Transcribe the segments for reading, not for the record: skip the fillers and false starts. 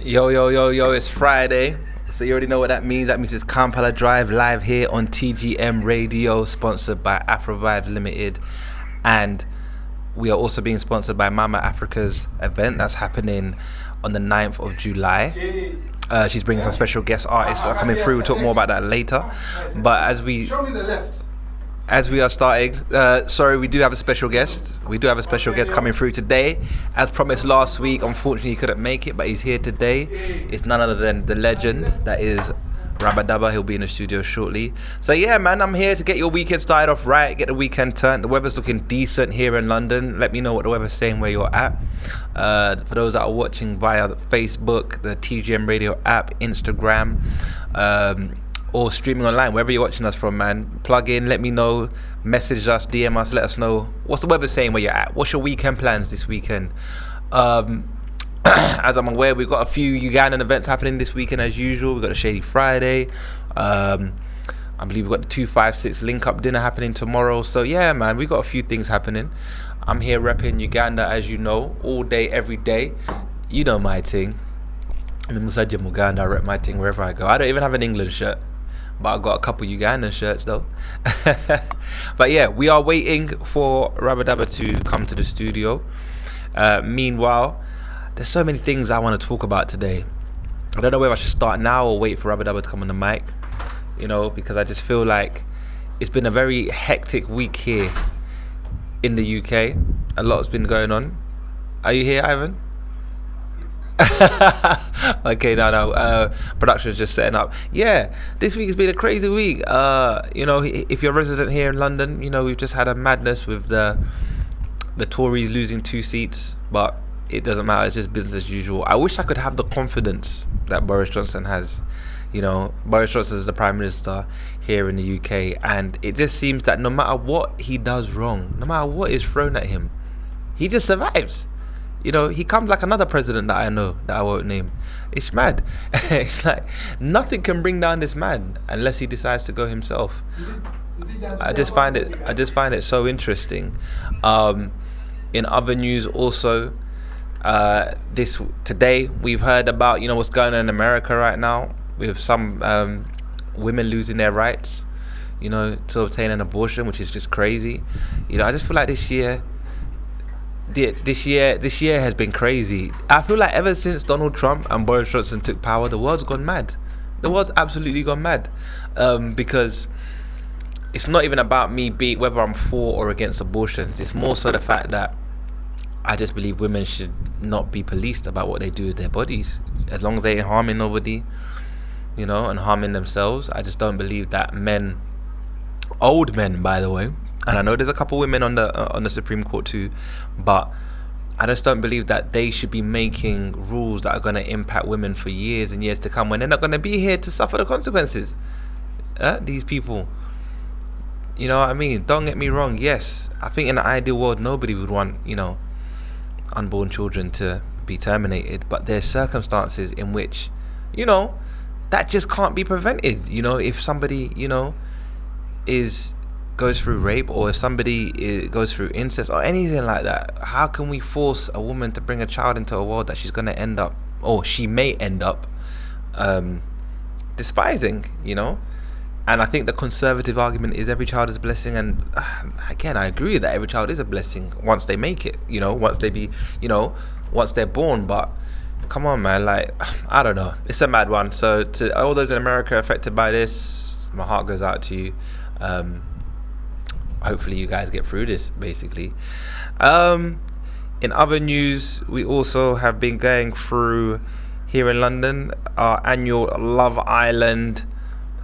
Yo, yo, yo, yo, it's Friday. So you already know what that means. That means it's Kampala Drive live here on TGM Radio, sponsored by AfroVibes Limited. And we are also being sponsored by Mama Africa's event that's happening on the 9th of July. She's bringing some special guest artists that are coming through. We'll talk more about that later. But as we are starting, sorry, we do have a special guest. We do have a special guest coming through today. As promised last week, unfortunately he couldn't make it, but he's here today. It's none other than the legend that is Rabadaba. He'll be in the studio shortly. So yeah, man, I'm here to get your weekend started off right, get the weekend turned. The weather's looking decent here in London. Let me know what the weather's saying where you're at. For those that are watching via Facebook, the TGM Radio app, Instagram, or streaming online, wherever you're watching us from, man, plug in, let me know, message us, DM us, let us know what's the weather saying where you're at, what's your weekend plans this weekend. As I'm aware, we've got a few Ugandan events happening this weekend as usual. We've got a Shady Friday, I believe we've got the 256 link up dinner happening tomorrow. So yeah, man, we've got a few things happening. I'm here repping Uganda, as you know, all day, every day. You know my thing. I'm in Musaja Muganda. I rep my thing wherever I go. I don't even have an England shirt, but I've got a couple Ugandan shirts though. But yeah, we are waiting for Rabadaba to come to the studio. Meanwhile, there's so many things I want to talk about today. I don't know whether I should start now or wait for Rabadaba to come on the mic, you know, because I just feel like it's been a very hectic week here in the UK. A lot's been going on. Are you here, Ivan? Okay, no, production's just setting up. Yeah, this week has been a crazy week. You know, if you're a resident here in London, you know, we've just had a madness with the Tories losing 2 seats, but it doesn't matter, it's just business as usual. I wish I could have the confidence that Boris Johnson has. You know, Boris Johnson is the Prime Minister here in the UK, and it just seems that no matter what he does wrong, no matter what is thrown at him, he just survives. You know, he comes like another president that I know that I won't name. It's mad. It's like nothing can bring down this man unless he decides to go himself. I just find it so interesting. In other news also, today we've heard about, you know, what's going on in America right now with some women losing their rights, you know, to obtain an abortion, which is just crazy. You know, I just feel like this year has been crazy. I feel like ever since Donald Trump and Boris Johnson took power, the world's gone mad. The world's absolutely gone mad. Because it's not even about me whether I'm for or against abortions. It's more so the fact that I just believe women should not be policed about what they do with their bodies, as long as they ain't harming nobody, you know, and harming themselves. I just don't believe that men, old men by the way, and I know there's a couple women on the Supreme Court too, but I just don't believe that they should be making rules that are going to impact women for years and years to come, when they're not going to be here to suffer the consequences. These people, you know what I mean? Don't get me wrong. Yes, I think in an ideal world nobody would want, you know, unborn children to be terminated, but there's circumstances in which, you know, that just can't be prevented. You know, if somebody, you know, goes through rape, or if somebody goes through incest or anything like that, how can we force a woman to bring a child into a world that she's going to end up, or she may end up, despising, you know? And I think the conservative argument is every child is a blessing, and again, I agree that every child is a blessing once they make it, you know, once they're born. But come on, man, like, I don't know, it's a mad one. So to all those in America affected by this, my heart goes out to you. Hopefully you guys get through this, basically. In other news, we also have been going through here in London our annual Love Island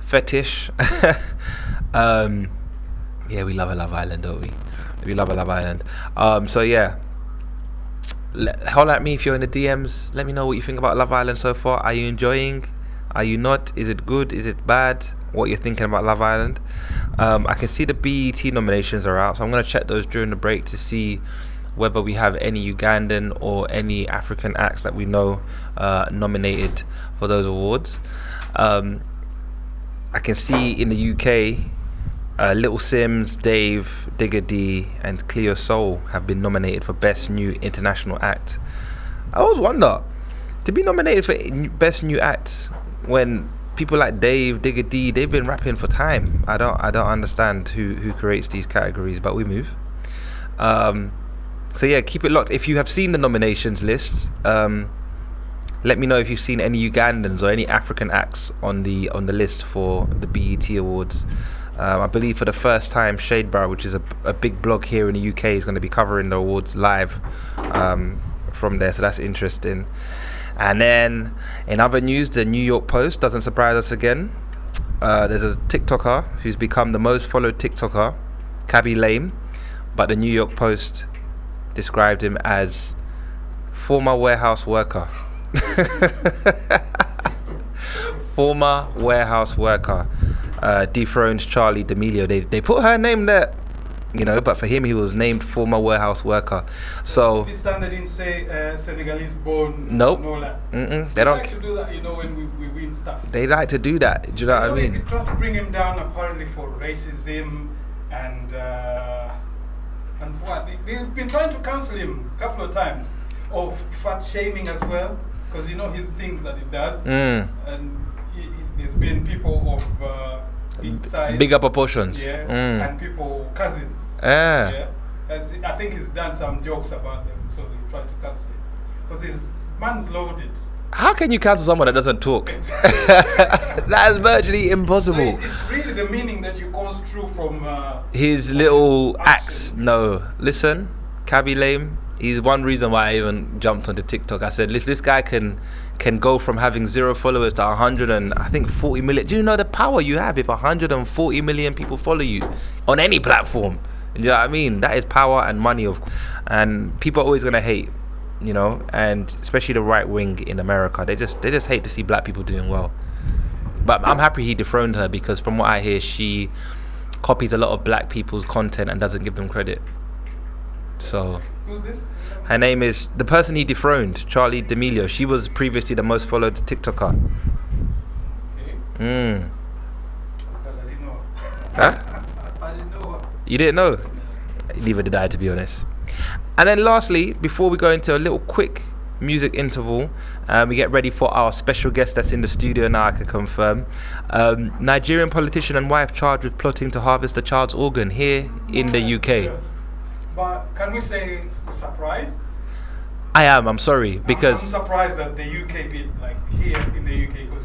fetish. Yeah, we love a Love Island, don't we? We love a Love Island. So yeah, holler at me if you're in the DMs. Let me know what you think about Love Island so far. Are you enjoying? Are you not? Is it good? Is it bad? What you're thinking about Love Island? I can see the BET nominations are out, so I'm going to check those during the break to see whether we have any Ugandan or any African acts that we know nominated for those awards. I can see in the UK, Little Sims, Dave, Digga D and Cleo Soul have been nominated for Best New International Act. I always wonder, To be nominated for best new act when people like Dave, Digga D, they've been rapping for time. I don't understand who creates these categories, but we move. So yeah, keep it locked. If you have seen the nominations list, let me know if you've seen any Ugandans or any African acts on the list for the BET Awards. I believe for the first time, Shadebar, which is a big blog here in the UK, is going to be covering the awards live from there, so that's interesting. And then in other news, the New York Post doesn't surprise us again. There's a TikToker who's become the most followed TikToker, KLA, but the New York Post described him as former warehouse worker. Former warehouse worker dethrones Charlie D'Amelio. They put her name there, but for him he was named former warehouse worker. So this time they didn't say Senegalese born. Nope. No, they don't like to do that, when we win stuff. They like to do that. Do you know what I mean? They tried to bring him down apparently for racism and what? They've been trying to cancel him a couple of times, of fat shaming as well, because his things that he does, and there's been people of big size, bigger proportions, and people cousins, I think he's done some jokes about them, so they try to cancel it because his man's loaded. How can you cancel someone that doesn't talk? That is virtually impossible. So it's really the meaning that you construe from his little acts. No, listen, KLA, he's one reason why I even jumped onto TikTok. I said, if this guy can go from having 0 followers to 100 and I think 40 million. Do you know the power you have if 140 million people follow you on any platform? You know what I mean? That is power and money, of course. And people are always gonna hate, and especially the right wing in America. They just hate to see black people doing well. But I'm happy he dethroned her, because from what I hear, she copies a lot of black people's content and doesn't give them credit. So who's this? her name is the person he dethroned, Charlie D'Amelio. She was previously the most followed TikToker. Okay. Well, I didn't know. Huh? I didn't know. You didn't know? Neither did I, to be honest. And then lastly, before we go into a little quick music interval, we get ready for our special guest that's in the studio now, I can confirm. Nigerian politician and wife charged with plotting to harvest a child's organ here in the UK. Yeah. But can we say surprised? I'm sorry, because I'm surprised that the UK bit, like here in the UK, because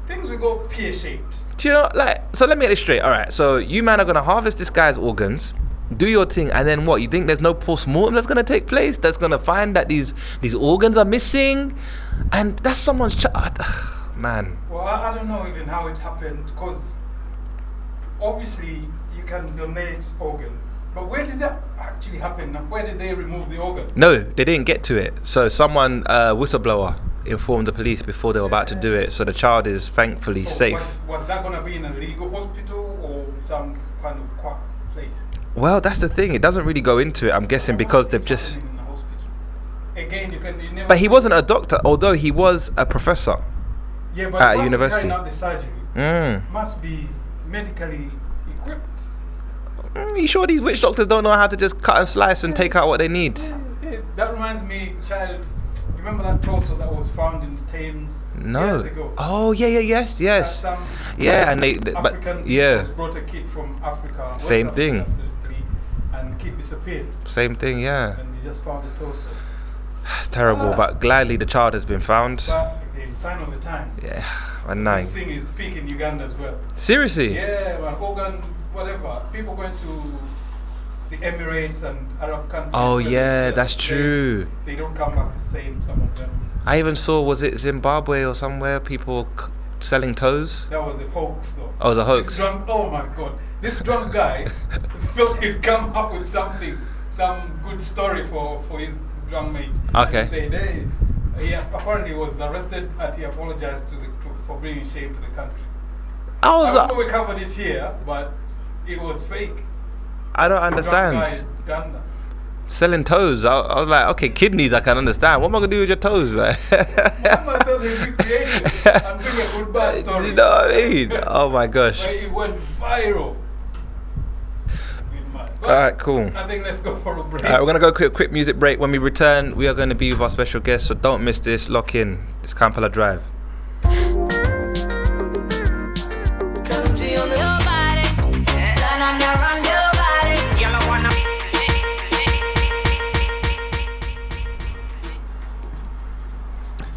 things will go pear-shaped. do you know, so let me get this straight. All right, so you man are gonna harvest this guy's organs, do your thing, and then what? You think there's no post-mortem that's gonna take place? That's gonna find that these organs are missing, and that's someone's child. Man. Well, I don't know even how it happened, because obviously you can donate organs, but where did that actually happen? Where did they remove the organs? No, they didn't get to it. So someone, whistleblower, informed the police before they were about to do it. So the child is thankfully safe. Was that going to be in a legal hospital or some kind of quack place? Well, that's the thing. It doesn't really go into it, I'm guessing, because they've just... In a hospital? Again, you never... But he wasn't a doctor, although he was a professor at a university. Carrying out the surgery, must be medically equipped. You sure these witch doctors don't know how to just cut and slice and take out what they need? That reminds me, child. Remember that torso that was found in the Thames years ago? Oh yes. And African was brought a kid from Africa. Same thing. And the kid disappeared. Same thing, yeah. And they just found the torso. It's terrible, but gladly the child has been found. But again, sign of the times. Yeah, and this thing is peak in Uganda as well. Seriously? Yeah, man, organ, whatever. People going to the Emirates and Arab countries. Oh yeah, that's true. They don't come back the same, some of them. I even saw, was it Zimbabwe or somewhere, people selling toes? That was a hoax though. Oh, it was a hoax. Oh my god. This drunk guy thought he'd come up with something, some good story for his drunk mates. Okay. And he said, hey, he apparently was arrested and he apologized for bringing shame to the country. I know we covered it here, but it was fake. I don't understand. Drunk guy done that. Selling toes. I was like, okay, kidneys I can understand. What am I gonna do with your toes, man? I thought he'd be creative and bring a good bad story. You know what I mean? Oh my gosh. But it went viral. But Alright, cool. I think let's go for a break. Alright, we're gonna go quick music break. When we return, we are going to be with our special guest, so don't miss this. Lock in. It's Kampala Drive.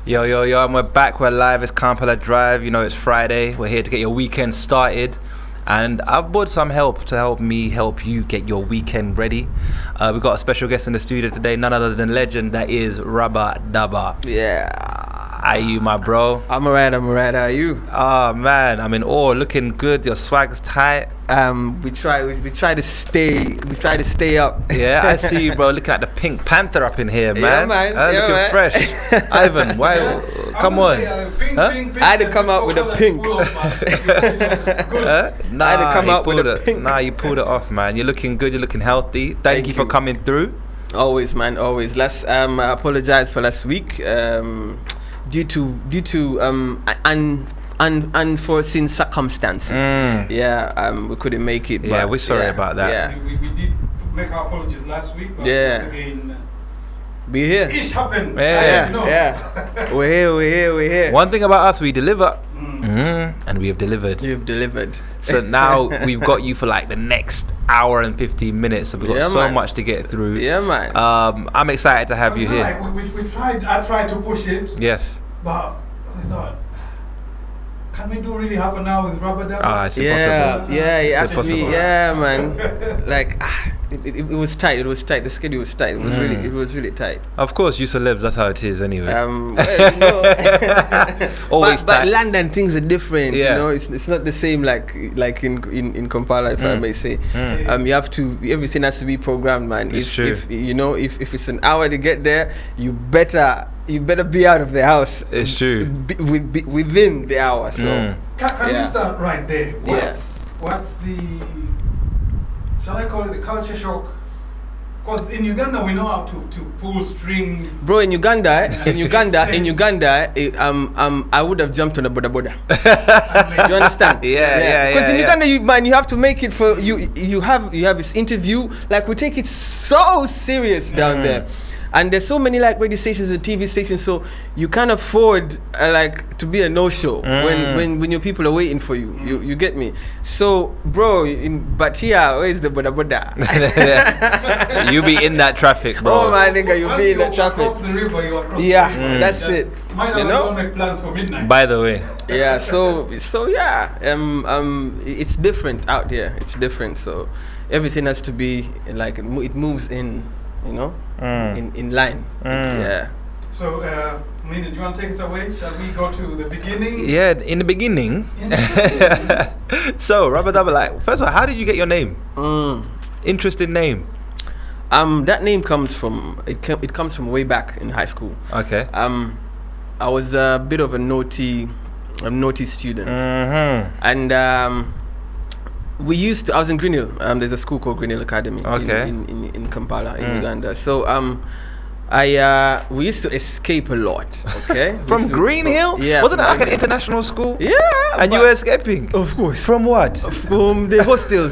Yo, and we're back. We're live. It's Kampala Drive. You know, it's Friday. We're here to get your weekend started. And I've brought some help to help me help you get your weekend ready. We've got a special guest in the studio today, none other than legend, that is Rabadaba. Yeah. How are you, my bro? I'm alright. How are you? Oh, man. I'm in awe. Looking good. Your swag's tight. We try to stay up. Yeah, I see you, bro. Looking at the Pink Panther up in here, man. Yeah, man. Looking man. fresh. Ivan, why? Come on. Pink, I had to come out with a pink. Nah, I had to come out with a pink. Nah, you pulled it off, man. You're looking good. You're looking healthy. Thank you for coming through. Always, man. Always. I apologize for last week. Due to unforeseen circumstances. We couldn't make it. Yeah, but we're sorry about that. Yeah. We did make our apologies last week. But Yeah. Again, We're here. ish happens. Yeah. You know. Yeah. We're here. One thing about us, we deliver. And we have delivered. You've delivered. So now we've got you for like the next hour and 15 minutes. So we've got Yeah, so man. much to get through. Yeah, man. I'm excited to have you here. Like, we tried. I tried to push it, Yes. but we thought, can we do really half an hour with Rabadaba? It's Yeah, impossible. yeah, he It's asked me. impossible. Yeah, man. Like, it was tight. It was tight. The schedule was tight. It was really tight. Of course, you celebs, that's how it is anyway. Well, you know, Always but tight. London things are different. Yeah. You know, it's not the same like in Kampala, if I may say. You have to, everything has to be programmed, man. It's true. If it's an hour to get there, you better be out of the house. It's true. Within the hour. So. Can we Yeah. start right there? Yeah. What's the, shall I call it the culture shock? Because in Uganda we know how to pull strings. Bro, in Uganda, Stage. I would have jumped on a boda boda. And You understand? Yeah. Because in Uganda, you have to make it for you. You have this interview. Like, we take it so serious down there, and there's so many like radio stations and TV stations, so you can't afford like to be a no-show when your people are waiting for you. You get me? So, bro, but here, where's the boda boda? You be in that traffic, bro. Oh my nigga, you once be in you the traffic. Across the river, you are across Yeah, the river. that's Just it. Might You as know? well make plans for midnight. By the way. Yeah, so yeah, it's different out there. It's different. So everything has to be like it moves in, you know, in line. Yeah. So, Mina, do you want to take it away? Shall we go to the beginning? Yeah, in the beginning. So, Rabadaba, like, first of all, how did you get your name? Interesting name. That name comes from it comes from way back in high school. Okay. I was a bit of a naughty student, and I was in Green Hill. There's a school called Green Hill Academy Okay. in Kampala, in Uganda. So we used to escape a lot. Okay. From Green Hill? Yeah. Wasn't it from like an Green Hill. international school? Yeah. And you but- were escaping? Of course. From what? From the hostels,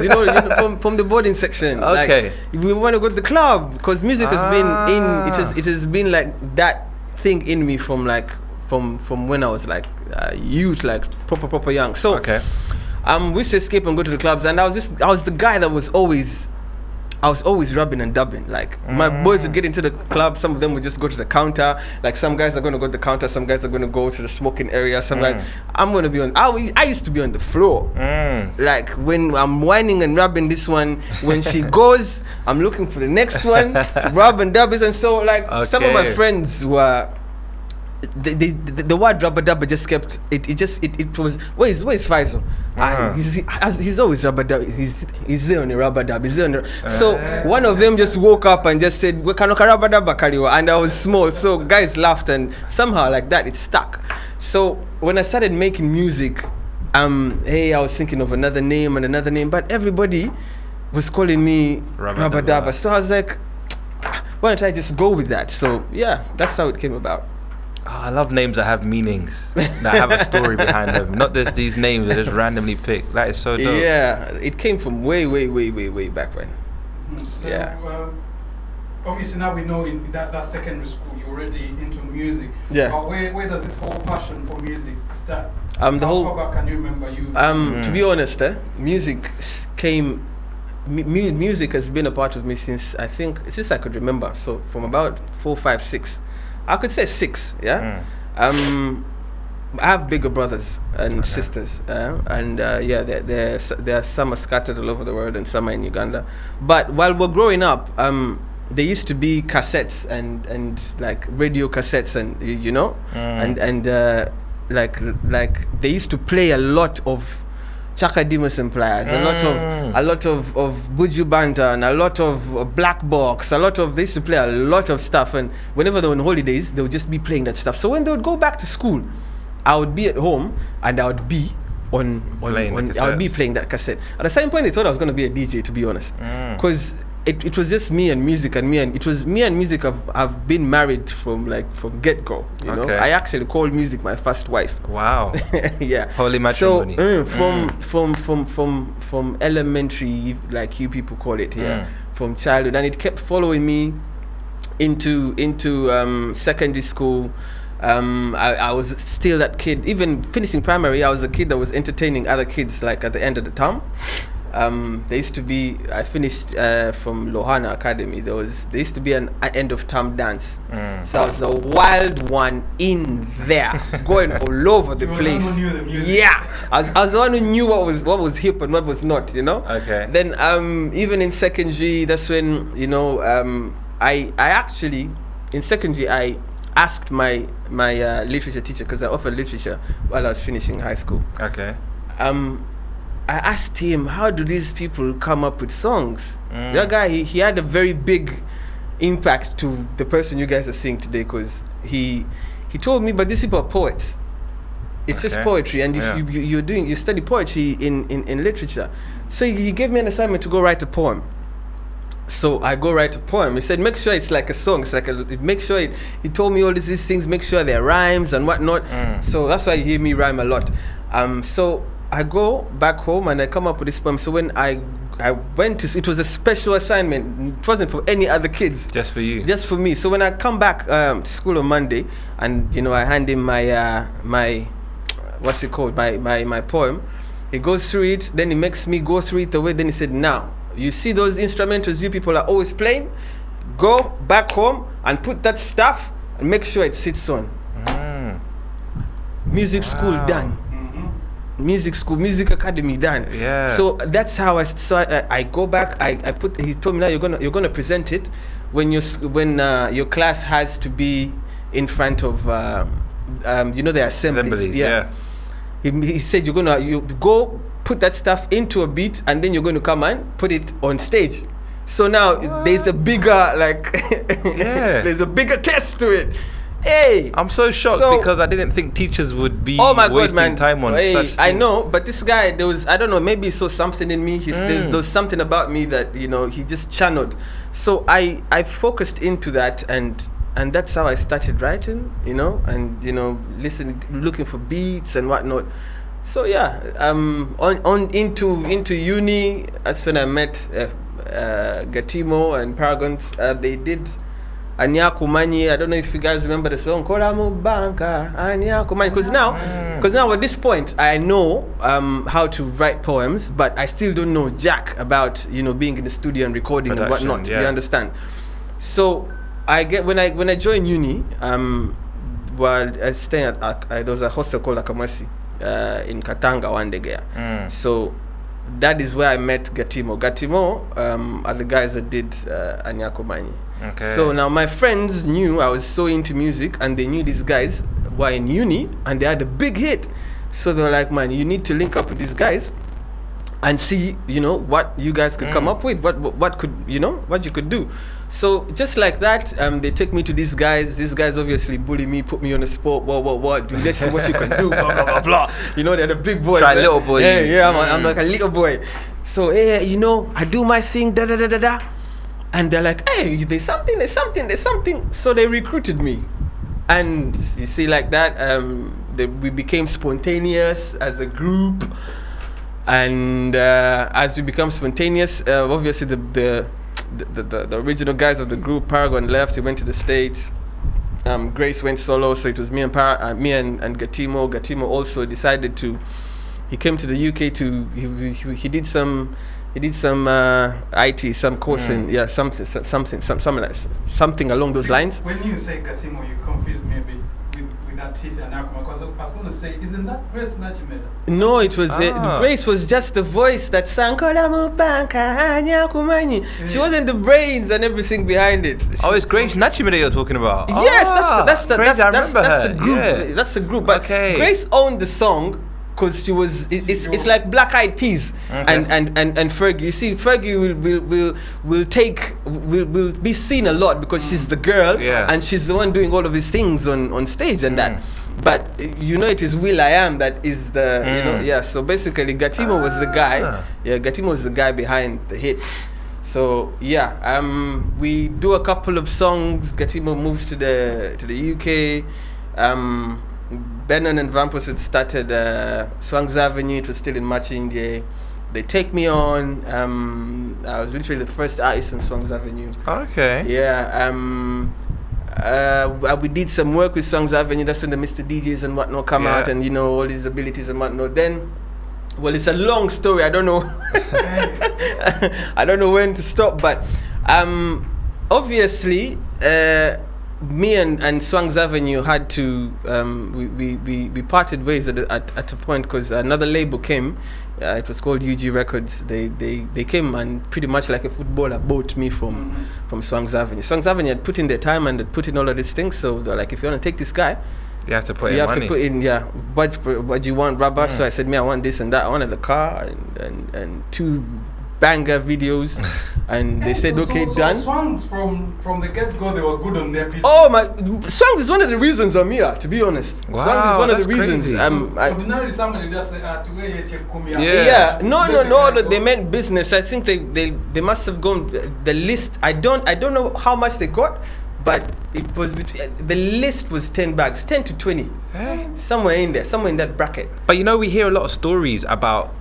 from the boarding section. Okay. Like, we want to go to the club because music has been in. It has been like that thing in me from when I was like youth, like proper young. So Okay. we used to escape and go to the clubs, and I was the guy that was always rubbing and dubbing. Like, my boys would get into the club, some of them would just go to the counter. Like, some guys are going to go to the counter, some guys are going to go to the smoking area, some guys, I'm going to be I used to be on the floor. Like, when I'm whining and rubbing this one, when she goes, I'm looking for the next one to rub and dub. And so, like, some of my Okay. friends were, the word Rabadaba just kept it was where's Faisal? He's always Rabadaba. He's there on the Rabadaba. He's there on the, so one of them just woke up and just said, "We cannot Rabadaba kariwa," and I was small, so guys laughed, and somehow like that it stuck. So when I started making music, I was thinking of another name, but everybody was calling me Rabadaba. So I was like, why don't I just go with that? So yeah, that's how it came about. Oh, I love names that have meanings, that have a story behind them. Not just these names that just randomly picked. That is so dope. Yeah, it came from way back when. So, Yeah. obviously now we know in that secondary school you're already into music. Yeah. But where does this whole passion for music start? The How whole far back can you remember you? To be honest, music came. Music has been a part of me since I could remember. So from about 4, 5, 6, I could say 6. Yeah. I have bigger brothers and sisters, and there are some are scattered all over the world and some are in Uganda. But while we're growing up, there used to be cassettes and like radio cassettes and and they used to play a lot of Chaka Dimas and Pliers, a lot of Buju Banta and a lot of Black Box, they used to play a lot of stuff, and whenever they were on holidays they would just be playing that stuff. So when they would go back to school, I would be at home and I would be I would be playing that cassette. At a certain point they thought I was going to be a DJ, to be honest, because it was just me and music, and me and music have been married from get-go, you know. I actually called music my first wife. Wow. Yeah. Holy matrimony. So from elementary, like you people call it here, from childhood, and it kept following me into secondary school. I was still that kid. Even finishing primary, I was a kid that was entertaining other kids, like at the end of the term. There used to be, I finished from Lohana Academy. There used to be an end of term dance. So I was the wild one in there, going all over the place. The one who knew the music. Yeah, I was the one who knew what was hip and what was not, you know. Okay. Then even in secondary, that's when I actually in secondary I asked my literature teacher, because I offered literature while I was finishing high school. Okay. I asked him, how do these people come up with songs? That guy, he had a very big impact to the person you guys are seeing today, because he told me, but these people are poets. It's just poetry, and you study poetry in literature. So he gave me an assignment to go write a poem. So I go write a poem. He said, make sure it's like a song. It's like he told me all these things, make sure there are rhymes and whatnot. So that's why you hear me rhyme a lot. So I go back home and I come up with this poem. So when I went to, it was a special assignment. It wasn't for any other kids. Just for you. Just for me. So when I come back to school on Monday, and I hand him my what's it called? My poem. He goes through it. Then he makes me go through it the way. Then he said, now you see those instrumentals you people are always playing? Go back home and put that stuff and make sure it sits on. Music school done. Music school, music academy done. Yeah. So that's how I go back. He told me, now you're gonna present it when your class has to be in front of the assemblies. Yeah. He said you go put that stuff into a beat, and then you're going to come and put it on stage. So now there's a bigger there's a bigger test to it. Hey, I'm so shocked because I didn't think teachers would be wasting time on such things. I know, but this guy, there was, I don't know, maybe he saw something in me. There was something about me that he just channeled. So I focused into that, and that's how I started writing, and listening, looking for beats and whatnot. So yeah, on into uni. That's when I met Gatimo and Paragons. They did Anyakumanyi. I don't know if you guys remember the song Kolamu Banka Anyakumanyi. Because now at this point I know how to write poems, but I still don't know jack about being in the studio and recording and whatnot. You understand? So when I joined uni, while I was staying at there was a hostel called Akamwesi in Katanga one day. So that is where I met Gatimo. Gatimo are the guys that did Anyakumanyi. Okay. So now my friends knew I was so into music, and they knew these guys were in uni and they had a big hit. So they were like, man, you need to link up with these guys and see, what you guys could come up with, what you could do. So just like that, they take me to these guys. These guys obviously bully me, put me on the spot. What? Let's see what you can do. Blah blah blah blah. They're the big boys. Try little boy. Yeah, I'm like a little boy. So I do my thing. Da da da da da. And they're like, hey, there's something. So they recruited me, and you see, like that, we became spontaneous as a group. And as we become spontaneous, obviously the the original guys of the group. Paragon left. He went to the States. Grace went solo, so it was me and Gatimo. Gatimo also decided to. He came to the UK to. He did some. He did some IT, some course in something along those lines. When you say Gatimo, you confused me a bit with that Titi and Akuma, because I was going to say, isn't that Grace Nachimeda? No, it was Grace was just the voice that sang. She wasn't the brains and everything behind it. It's Grace Nachimeda you're talking about. Yes, that's the group. Yeah. That's the group. But Grace owned the song. Because she was, it's like Black Eyed Peas and Fergie. You see, Fergie will be seen a lot because she's the girl and she's the one doing all of his things on stage and that. But it is will.i.am that is the So basically, Gatimo was the guy. Yeah, Gatimo was the guy behind the hit. So we do a couple of songs. Gatimo moves to the UK. Benon and Vampus had started Swangs Avenue. It was still in Machi India. They take me on. I was literally the first artist on Swangs Avenue. Okay. Yeah. We did some work with Swangs Avenue. That's when the Mr. DJs and whatnot come out, and all these abilities and whatnot. Then, it's a long story. I don't know. I don't know when to stop, but obviously. Me and Swangs Avenue had to we parted ways at a point because another label came. It was called UG Records. They came and pretty much like a footballer bought me from Swangs Avenue. Swangs Avenue had put in their time and had put in all of these things. So they're like, if you want to take this guy, you have to put in money. What do you want, Rabba? So I said, I want this and that. I wanted a car and 2 banger videos, and they said, okay, done. Swangs from the get-go, they were good on their pieces. Oh my, Swangs is one of the reasons I'm here, to be honest. Wow, Swangs is one of the reasons. Ordinarily, somebody just say, No, they meant business. I think they must have gone the list. I don't know how much they got, but it was the list was 10 bags, 10 to 20, somewhere in there, somewhere in that bracket. But we hear a lot of stories about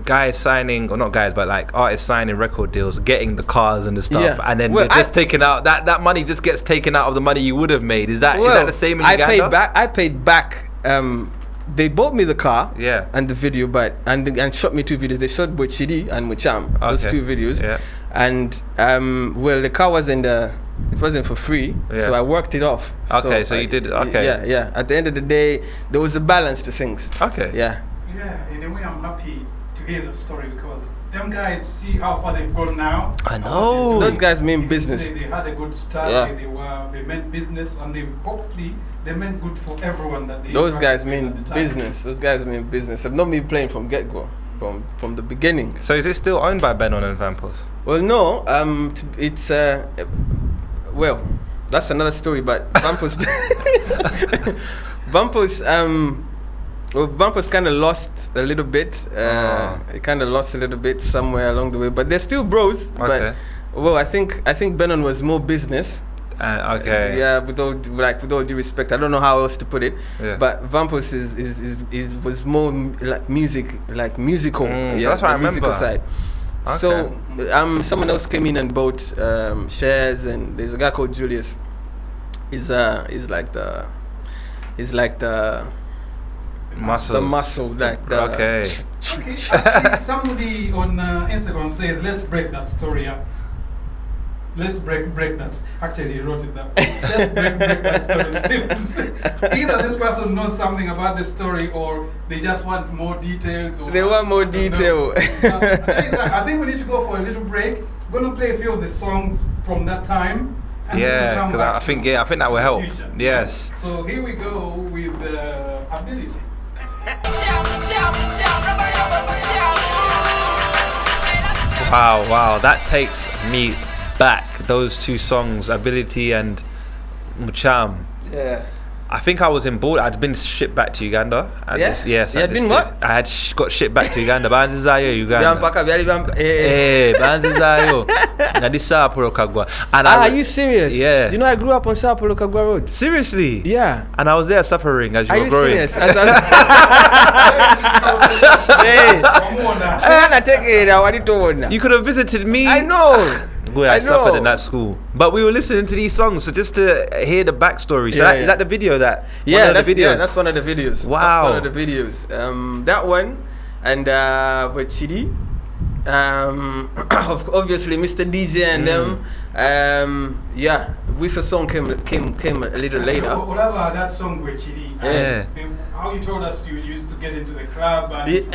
guys signing, or not guys, but like artists signing record deals, getting the cars and the stuff, and then they're just taking out that money just gets taken out of the money you would have made. Is that the same in Uganda? I paid back. They bought me the car, and the video, and shot me 2 videos. They shot Bochidi and Mucham, those 2 videos, and the car wasn't for free, so I worked it off. Okay, so you did. Okay, yeah. At the end of the day, there was a balance to things. Okay, yeah. In a way, I'm happy to hear the story because them guys see how far they've gone now. I know those guys mean business. They had a good start. They meant business, and they meant good for everyone. Those guys mean business. Those guys mean business. I've not been playing from get-go, from the beginning. So is it still owned by Benon and Vampus? Well, no. It's that's another story. But Vampus, Vampus kind of lost a little bit. It kind of lost a little bit somewhere along the way, but they're still bros. Okay. But I think Benon was more business. Okay. With all due respect, I don't know how else to put it. But Vampus was more like musical. That's what I remember. Musical side. Okay. So someone else came in and bought shares, and there's a guy called Julius. He's like the muscle, like the Okay, somebody on Instagram says, let's break that story up. Let's break that. Actually, he wrote it down. Let's break that story. Either this person knows something about the story, or they just want more details. Or they want more detail. I think we need to go for a little break. We're gonna play a few of the songs from that time. Because I think that will help. Yes. So here we go with Ability. Wow, that takes me back. Those 2 songs, Ability and Mucham. Yeah. I think I was in board. I'd been shipped back to Uganda. Yes. You had been what? I had got shipped back to Uganda. Banzizayo, Uganda. Banzizayo. Are you serious? Yeah. Do you know I grew up on Sao Paulo Kagwa Road? Seriously? Yeah. And I was there suffering as you were growing. Serious? You could have visited me. I know. Boy, I suffered in that school. But we were listening to these songs, so just to hear the backstory. So is that the video that? That's one of the videos. Wow. That's one of the videos. That one, and with Chidi, obviously Mr. DJ and them. Yeah, Whistle song came a little later. What about that song with Chidi? Yeah. How you told us you used to get into the club and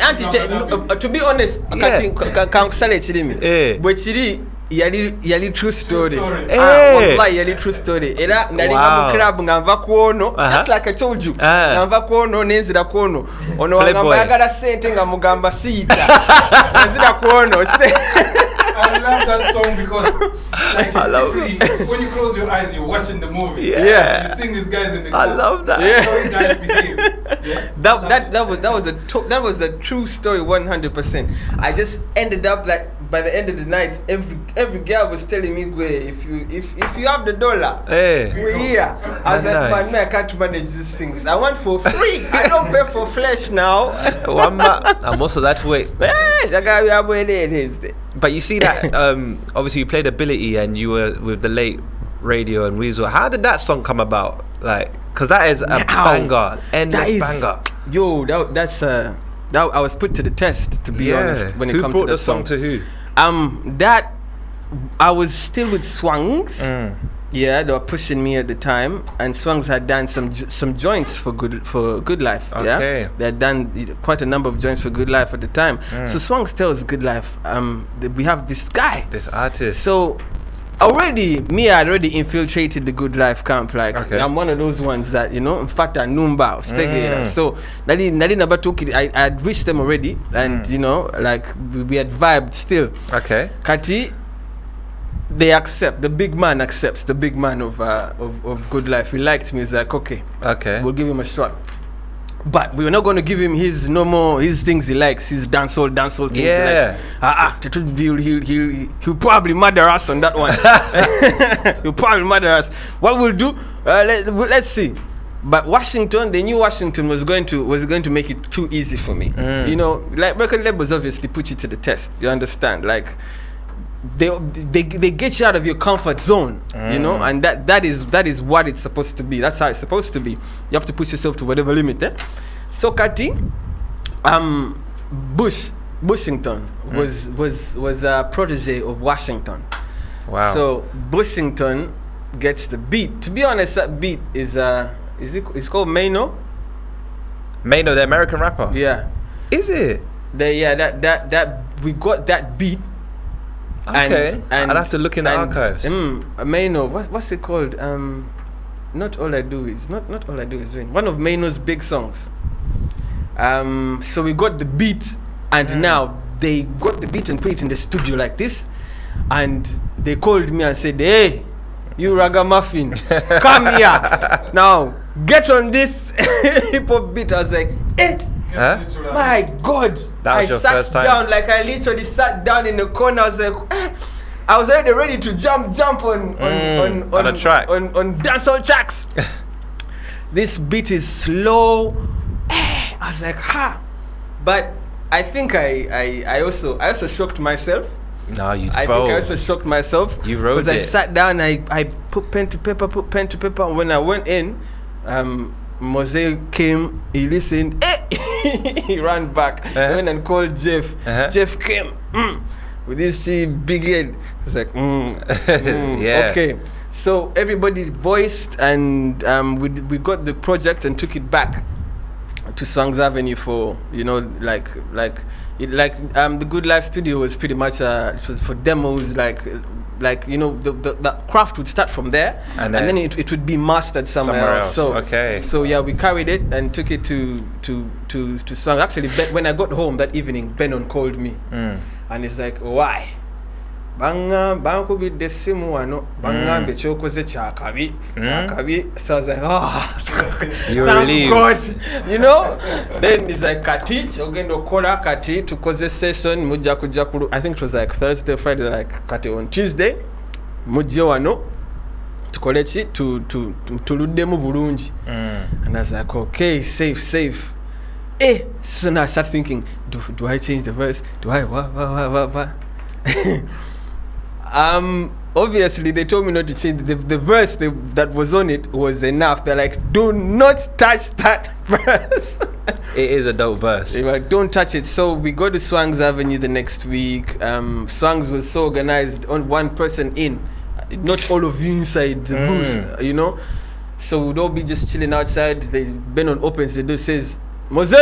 to be honest, can't Chidi me. But Chidi, yali true story. Wallahi yali true story. Era nalinga mu club ngava kuono, just like I told you. Ngava kuono nenzira kuono. Ono ngamba yagala sente nga mugamba sita. Nenzira kuono. I love that song because when you close your eyes, you're watching the movie. Yeah. You seeing these guys in the club. I love that. That was a true story 100%. I just ended up like by the end of the night, every girl was telling me, if you have the dollar, we're here. I was like, man, I can't manage these things. I want for free. I don't pay for flesh now. And most of that way. But you see that, obviously you played Ability and you were with the late Radio and Weasel. How did that song come about? Like, because that is a banger, endless banger. Yo, that's I was put to the test, to be honest, when it comes to the song. To who? That I was still with Swangs. Yeah, they were pushing me at the time, and Swangs had done some joints for Good Life. Okay. Yeah, they had done quite a number of joints for Good Life at the time. So Swangs tells Good Life, we have this guy, this artist. So I had already infiltrated the Good Life camp. Like I'm one of those ones that, in fact, I knew about. So Nadine never took it. I had reached them already, and like we had vibed still. Okay. Kati, they accept. The big man accepts. The big man of Good Life. He liked me. He's like, okay, we'll give him a shot. But we were not going to give him his things he likes, his dancehall things he likes. He'll probably murder us on that one. He'll probably murder us. What we'll do, let's see. But Washington, they knew Washington was going to make it too easy for me. Like record labels obviously put you to the test. You understand? Like they get you out of your comfort zone, and that is what it's supposed to be. That's how it's supposed to be. You have to push yourself to whatever limit. So Kati, Bushington was a protege of Washington. Wow. So Bushington gets the beat. To be honest, that beat is it's called Mano. Mano, the American rapper. Yeah. Is it? That we got that beat. Okay. And I'll have to look in the archives. Mano, what's it called? Not All I Do Is Win. One of Mano's big songs. So we got the beat, and now they got the beat and put it in the studio like this, and they called me and said, "Hey, you ragamuffin, come here now, get on this hip hop beat." I was like, "Eh." Huh? My God! That was your first time? Down, like I literally sat down in the corner. I was like, I was already ready to jump on a track, on dancehall tracks. This beat is slow. I was like, but I think I also shocked myself. No, you. I think I also shocked myself. You wrote it. Because I sat down. I put pen to paper. And when I went in, Mose came, he listened, he ran back. I went and called Jeff. Jeff came with this big head. He's like, yeah. Okay. So everybody voiced, and we got the project and took it back to Swangs Avenue for the Good Life studio was pretty much it was for demos, the craft would start from there, and then it would be mastered somewhere else. So yeah, we carried it and took it to Swang. Actually, when I got home that evening, Benon called me, and he's like, "Why? Bankubidde simu wano bangambe kyokoze kyakabi." So I was like, you're thank relieved. God, Then he's like, "Kati ogendo kola kati tukoze session mujja kujja kulu." I think it was like Thursday, Friday. Like, kati on Tuesday mujje wano tukole ki tuluddemu bulungi. And I was like, okay, safe. So now I start thinking, do I change the verse? Do I what? Obviously they told me not to change the verse that was on it was enough. They're like, do not touch that verse. It is a dope verse. They were like, don't touch it. So we go to Swangs Avenue the next week. Swangs was so organized, on one person in, not all of you inside the booth, you know. So we'd all be just chilling outside. Benon opens the door, says, Mose,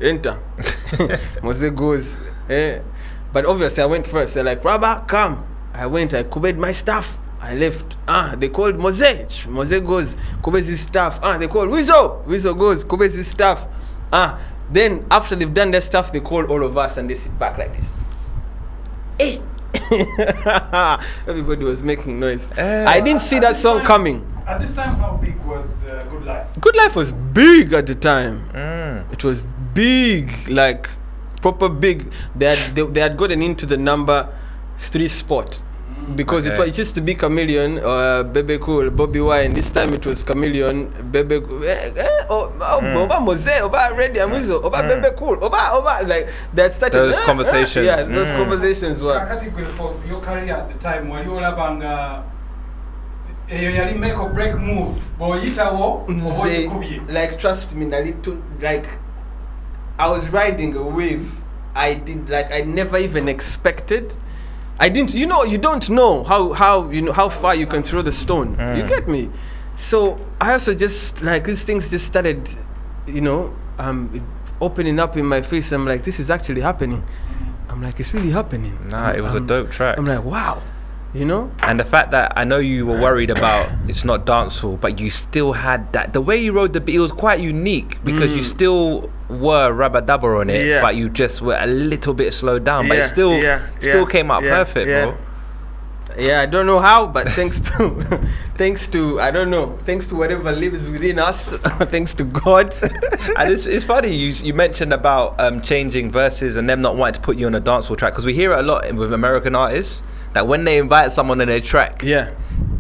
enter. Mose goes, But obviously I went first. They're like, Rabba, come. I went, I covered my stuff. I left. They called Mose. Mose goes, covers his stuff. They called Wizo. Wizo goes, covers his stuff. Then after they've done their stuff, they call all of us and they sit back like this. Everybody was making noise. I didn't see that song coming. At this time, how big was Good Life? Good Life was big at the time. It was big, like proper big. They had gotten into the number 3 spot. Because it used to be Chameleon, Bebe Cool, Bobby Wine. This time it was Chameleon, Bebe Cool, Oba Mose, Oba Ready Amizo, Oba Bebe Cool, Oba. Like that started. Those conversations. Yeah, those conversations were. For your career at the time, were you all about you make or break move, like trust me, like I was riding a wave. I never even expected. I didn't, you don't know how far you can throw the stone. You get me? So I also just like these things just started, opening up in my face. I'm like, this is actually happening. I'm like, it's really happening. It was a dope track. I'm like, wow, And the fact that I know you were worried about it's not dancehall, but you still had that. The way you rode the beat, it was quite unique because you still were Rabadaba on it, but you just were a little bit slowed down. But it still came out perfect, bro. Yeah, I don't know how, but thanks to I don't know, thanks to whatever lives within us, thanks to God. And it's funny you mentioned about changing verses and them not wanting to put you on a dancehall track, because we hear it a lot with American artists that when they invite someone on their track,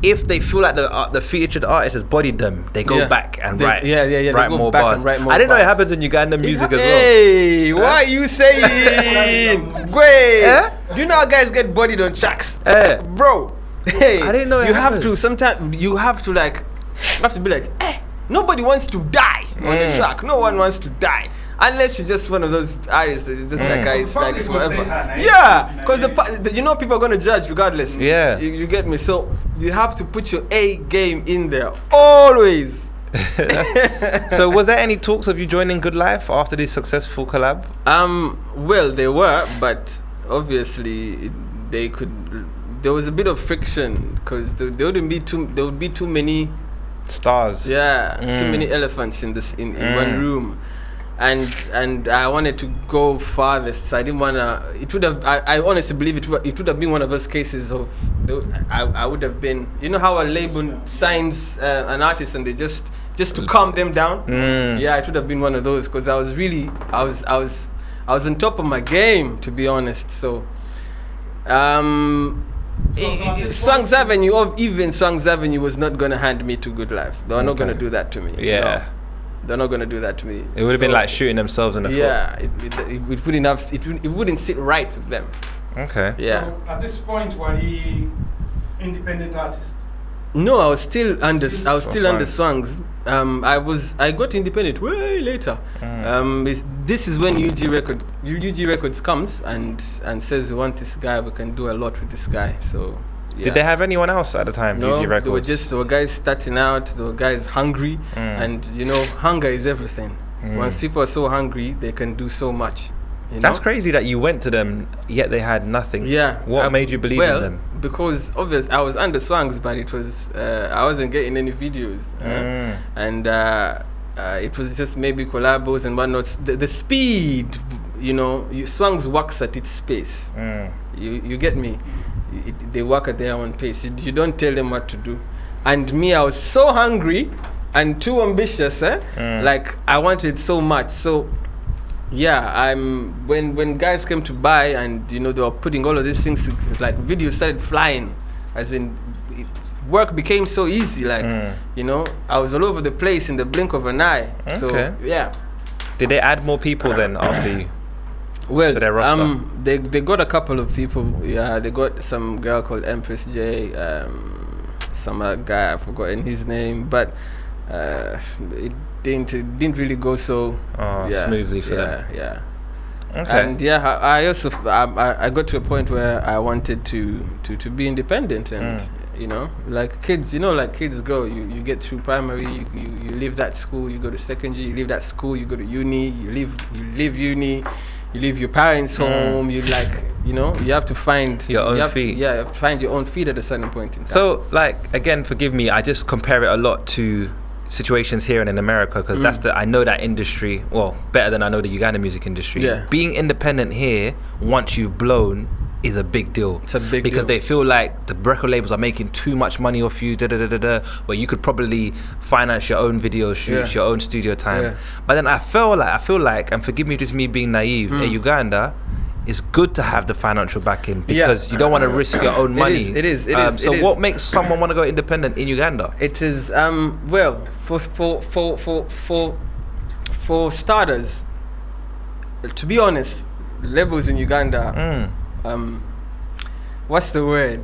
if they feel like the featured artist has bodied them, they go back and write more bars. I didn't know it happens in Ugandan music as well. Hey, what are you saying? Do you know how guys get bodied on tracks? Bro, hey, I didn't know you have to. Sometimes you have to be like, nobody wants to die on the track. No one wants to die. Unless you're just one of those artists that just like it's whatever. Because people are going to judge regardless. Yeah. You get me? So you have to put your A game in there. Always. So was there any talks of you joining Good Life after this successful collab? Well, there were, but obviously there was a bit of friction because there would be too many stars. Too many elephants in one room. And I wanted to go farthest. So I didn't want to. It would have. I honestly believe it would have been one of those cases of. I would have been. You know how a label signs an artist and they just to calm them down. Yeah, it would have been one of those because I was on top of my game, to be honest. So, Swangs Avenue, or even Swangs Avenue, was not gonna hand me to Good Life. They were not gonna do that to me. Yeah. No. They're not gonna do that to me. It would have been like shooting themselves in the foot. Yeah, it wouldn't sit right with them. Okay. Yeah. So at this point, were you independent artist? No, I was still under Swangs. I got independent way later. This is when UG Records comes and says we want this guy, we can do a lot with this guy. So. Yeah. Did they have anyone else at the time? No, UG Records? there were guys starting out, there were guys hungry, and hunger is everything. Once people are so hungry, they can do so much. That's crazy that you went to them, yet they had nothing. Yeah. What made you believe in them? Because obviously I was under Swangs, but it was I wasn't getting any videos, and it was just maybe collabos and whatnot. The speed, Swangs works at its pace. You get me? They work at their own pace. You don't tell them what to do. And me, I was so hungry and too ambitious. Like I wanted so much. So yeah, when guys came to buy and they were putting all of these things, like videos started flying, as in work became so easy. Like I was all over the place in the blink of an eye. Okay. So yeah. Did they add more people then after you? Well, to their roster? they got a couple of people. Yeah, they got some girl called Empress J. Some guy, I've forgotten his name, but it didn't really go so smoothly for them. Yeah. Okay. And yeah, I also I got to a point where I wanted to be independent, and you know, like kids, like kids grow. You get through primary, you leave that school, you go to secondary, you leave that school, you go to uni, you leave uni, you leave your parents' home. You you have to find your own feet. Yeah, you have to find your own feet at a certain point in time. So, like, again, forgive me, I just compare it a lot to situations here and in America, because I know that industry better than I know the Uganda music industry. Yeah. Being independent here, once you've blown, is a big deal. It's a big because deal. they feel like the record labels are making too much money off you, where you could probably finance your own video shoots, your own studio time. Yeah. But then I feel like, and forgive me, just me being naive, in Uganda, it's good to have the financial backing, because you don't want to risk your own money. It is. So what makes someone want to go independent in Uganda? It is well, for starters, to be honest, labels in Uganda, what's the word?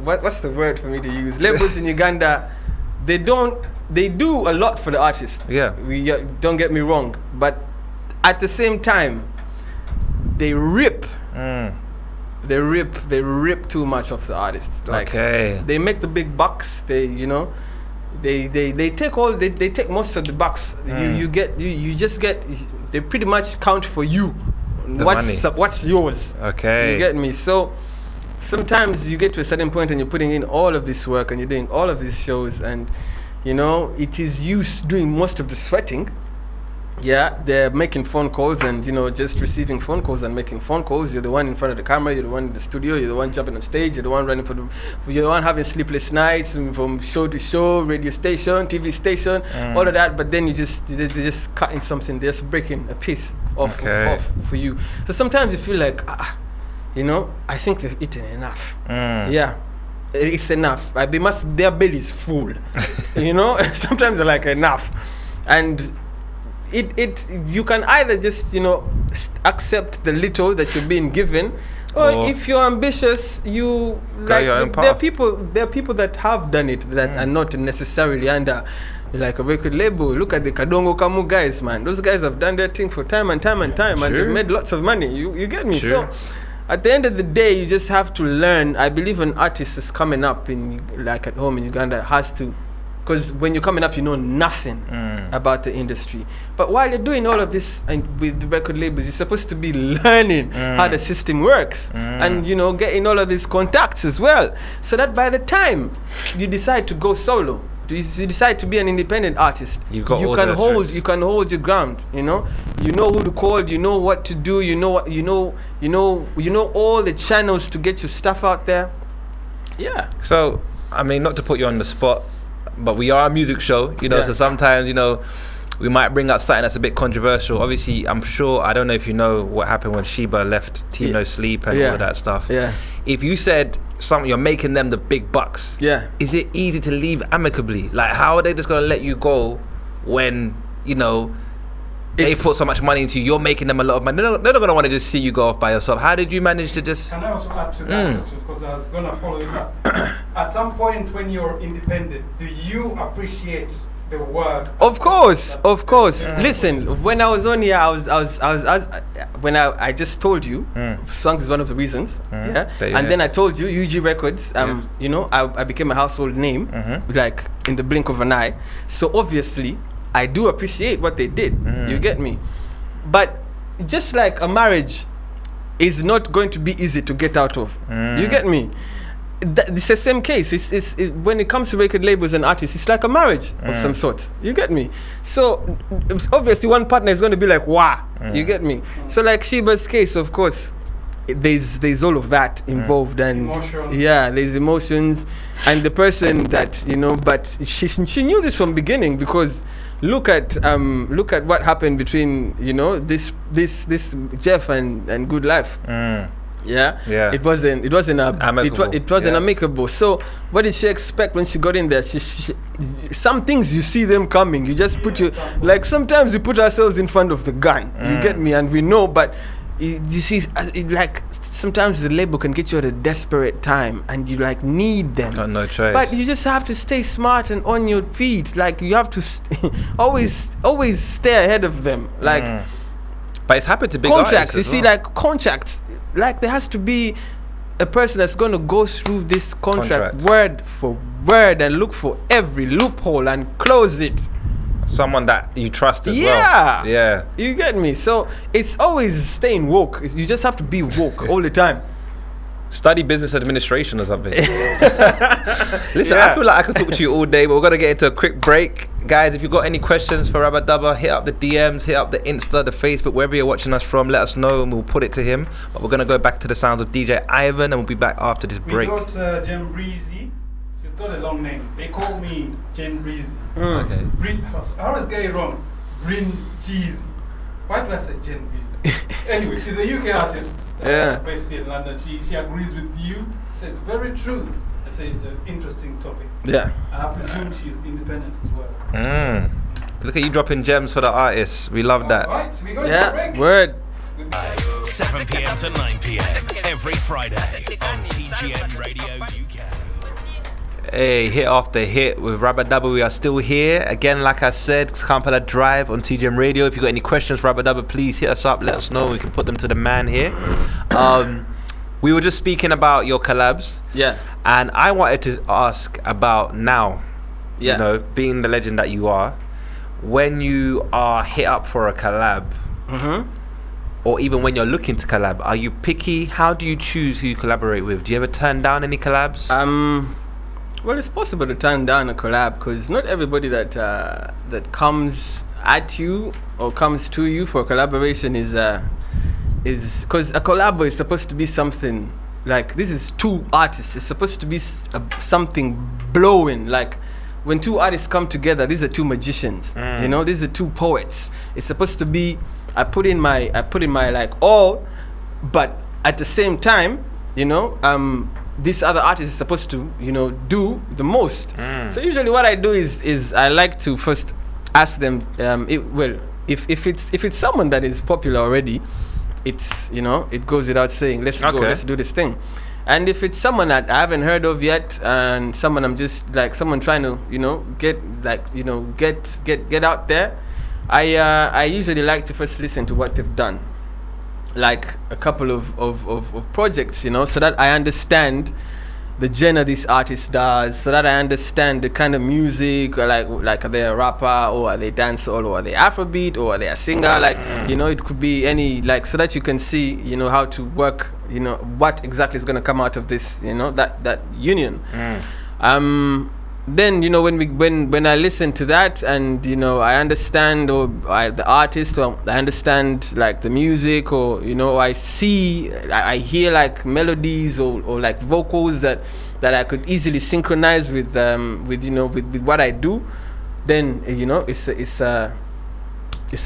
What's the word for me to use? Labels in Uganda, they do a lot for the artist. Yeah. Don't get me wrong, but at the same time, they rip. They rip too much of the artists. Like, okay. they make the big bucks. They take most of the bucks. You just get. They pretty much count for you. What's yours? Okay. You get me? So sometimes you get to a certain point and you're putting in all of this work and you're doing all of these shows, and it is you doing most of the sweating. Yeah, they're making phone calls and just receiving phone calls and making phone calls. You're the one in front of the camera, you're the one in the studio, you're the one jumping on stage, you're the one running you're the one having sleepless nights from show to show, radio station, TV station, all of that. But then they're just cutting something, they're just breaking a piece off for you. So sometimes you feel like I think they've eaten enough. Yeah, it's enough. Their belly's full. Sometimes they're like, enough. And you can either just accept the little that you're being given, or if you're ambitious, you like there are people that have done it that are not necessarily under like a record label. Look at the Kadongo Kamu guys, man. Those guys have done their thing for time and time, and they've made lots of money. You get me? Sure. So at the end of the day, you just have to learn. I believe an artist is coming up at home in Uganda has to. Because when you're coming up, you know nothing about the industry. But while you're doing all of this and with the record labels, you're supposed to be learning how the system works and, getting all of these contacts as well. So that by the time you decide to go solo, you decide to be an independent artist, you can hold your ground. You know who to call, you know what to do, you know all the channels to get your stuff out there. Yeah. So, I mean, not to put you on the spot, but we are a music show, so sometimes, we might bring up something that's a bit controversial. Obviously, I'm sure, I don't know if you know what happened when Sheba left Team No Sleep and all of that stuff. Yeah. If you said something, you're making them the big bucks. Yeah. Is it easy to leave amicably? Like, how are they just going to let you go when, they put so much money into you, you're making them a lot of money? They're not going to want to just see you go off by yourself. How did you manage to just... Can I also add to that question, because I was going to follow it up. At some point when you're independent, do you appreciate the work? Of course. Listen, when I was on here, I just told you, songs is one of the reasons. Yeah. And then I told you, UG Records, I became a household name, like in the blink of an eye. So obviously, I do appreciate what they did. You get me? But just like a marriage is not going to be easy to get out of. You get me? It's the same case. It's when it comes to record labels and artists, it's like a marriage of some sort. You get me? So obviously one partner is going to be like, wow. You get me? So like Sheba's case, of course, there's all of that involved, and there's emotions, and the person that but she knew this from beginning, because look at what happened between this Jeff and Good Life. Yeah. It wasn't amicable. It wasn't amicable. So what did she expect when she got in there? She some things you see them coming. You just put sometimes we put ourselves in front of the gun. You get me? And we know, but you see, like sometimes the label can get you at a desperate time, and you like need them. Got no choice. But you just have to stay smart and on your feet. Like you have to always stay ahead of them. Like. But it's happened to big Contracts, artists you as see, well. like contracts, like there has to be a person that's going to go through this contract word for word and look for every loophole and close it. Someone that you trust as Yeah. well. Yeah. You get me? So it's always staying woke. You just have to be woke all the time. Study business administration or something. Listen, I feel like I could talk to you all day, but we're gonna get into a quick break, guys. If you've got any questions for Rabadaba, hit up the DMs, hit up the Insta, the Facebook, wherever you're watching us from. Let us know, and we'll put it to him. But we're gonna go back to the sounds of DJ Ivan, and we'll be back after this break. We got Jen Breezy. She's got a long name. They call me Jen Breezy. Okay. I always get it wrong. Brin Jeezy. Why do I say Jen Breezy? Anyway, she's a UK artist based here in London. She agrees with you. Says very true. I say it's an interesting topic. Yeah. And I presume she's independent as well. Look at you dropping gems for the artists. We love that. Right, we go to the break. Word. 7 p.m. to 9 p.m. every Friday on TGN Radio UK. Hey, hit after hit with Rabadaba. We are still here. Again, like I said, Kampala Drive on TGM Radio. If you got any questions for Rabadaba, please hit us up. Let us know. We can put them to the man here. We were just speaking about your collabs. Yeah. And I wanted to ask about now, Yeah. you know, being the legend that you are, when you are hit up for a collab, or even when you're looking to collab, are you picky? How do you choose who you collaborate with? Do you ever turn down any collabs? Well, it's possible to turn down a collab because not everybody that comes at you or comes to you for a collaboration is because a collab is supposed to be something like, this is two artists. It's supposed to be something blowing. Like when two artists come together, these are two magicians. You know, these are two poets. It's supposed to be, I put in my like all, but at the same time, you know, this other artist is supposed to, you know, do the most. So usually what I do is I like to first ask them, if it's someone that is popular already, it's, you know, it goes without saying, let's go, let's do this thing. And if it's someone that I haven't heard of yet, and someone I'm just like someone trying to, you know, get out there, I usually like to first listen to what they've done, like a couple of projects, you know, so that I understand the genre this artist does, so that I understand the kind of music, like are they a rapper, or are they dancehall, or are they Afrobeat, or are they a singer, like, you know, it could be any, like, so that you can see, you know, how to work, you know, what exactly is going to come out of this, you know, that union. Then, you know, when I listen to that, and, you know, I understand the artist, or I understand like the music, or, you know, I hear like melodies or like vocals that I could easily synchronize with you know, with what I do, then, you know, it's a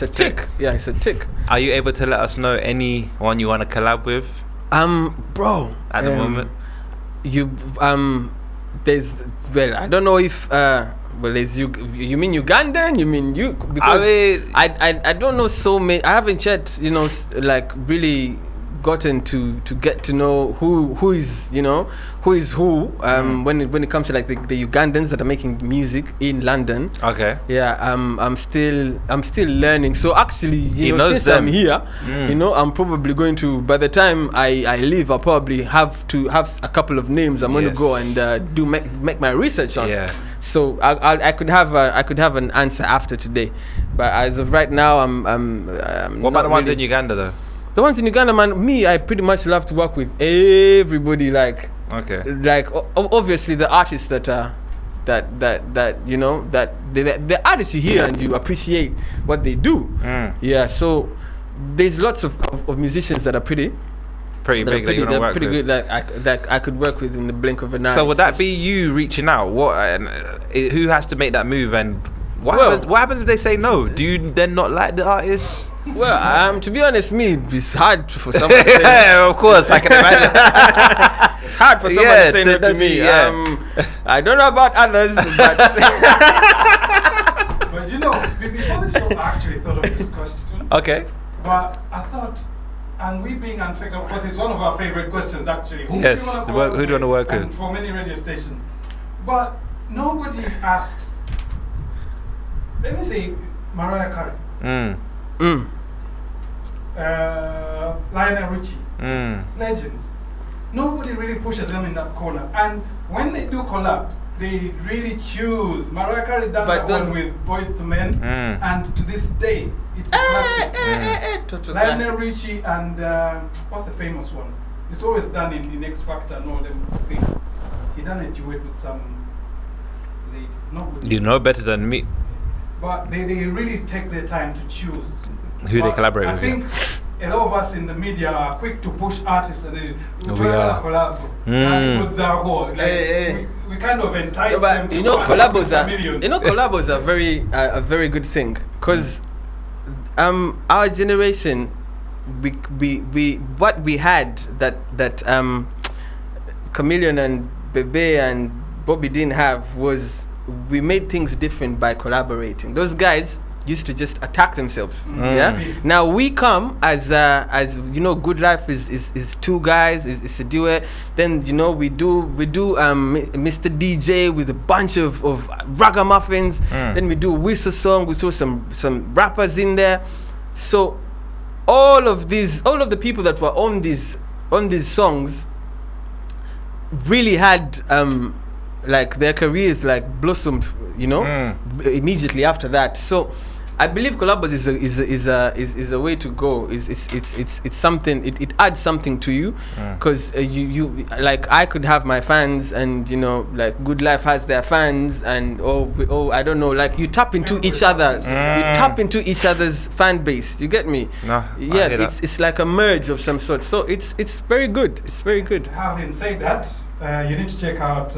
tick. Yeah, it's a tick. Are you able to let us know anyone you want to collab with? Bro, at the moment, there's, well, I don't know if there's you mean Ugandan, you mean you, because I don't know so many. I haven't yet, you know, like really gotten to get to know who is, you know, who is who, when it comes to like the Ugandans that are making music in London. Okay. Yeah, I'm still learning. So actually, you know, since them. I'm here, you know, I'm probably going to, by the time I leave, I'll probably have to have a couple of names I'm going to go and make my research on. Yeah. So I could have an answer after today, but as of right now, I'm What about the ones in Uganda though? The ones in Uganda, man, I pretty much love to work with everybody. Like, obviously the artists that you know, that the artists you hear and you appreciate what they do. Yeah, so there's lots of musicians that are pretty big that you want to work pretty with. good, that I could work with in the blink of an eye. So would that be you reaching out? Who has to make that move, and what happens if they say no? Do you then not like the artist? Well, to be honest, it's hard for someone to say no. Yeah, of course, I can imagine. It's hard for someone to say no to me. I don't know about others, but... But you know, before the show, I actually thought of this question. Okay. But I thought, And we being unfaithful, because it's one of our favorite questions actually. Yes, who do you wanna work with? And for many radio stations. But nobody asks, let me say, Mariah Carey. Lionel Richie. Legends. Nobody really pushes them in that corner. And when they do collabs, they really choose. Mariah Carey done that one with Boys to Men. And to this day, it's a classic. Lionel Richie and what's the famous one? It's always done in X Factor and all them things. He done a duet with some lady. Not with You know better than me but they really take their time to choose who they collaborate I with. think a lot of us in the media are quick to push artists and they We are. collab. We kind of entice them to collabos are million. collabos are a very good thing, because our generation, we what we had that Chameleon and Bebe and Bobby didn't have was we made things different by collaborating. Those guys used to just attack themselves. Yeah. Now we come as you know, Good Life is two guys, is a duet. Then you know we do Mr. DJ with a bunch of ragamuffins. Then we do a whistle song. We throw some rappers in there. So all of the people that were on these songs really had like their careers like blossomed, you know, immediately after that. So I believe collabs is a way to go. It's something. It adds something to you, because you like, I could have my fans, and you know, like Good Life has their fans, and I don't know, like you tap into each other. You tap into each other's fan base. You get me? No, yeah, it's like a merge of some sort. So it's very good. It's very good. Having said that, you need to check out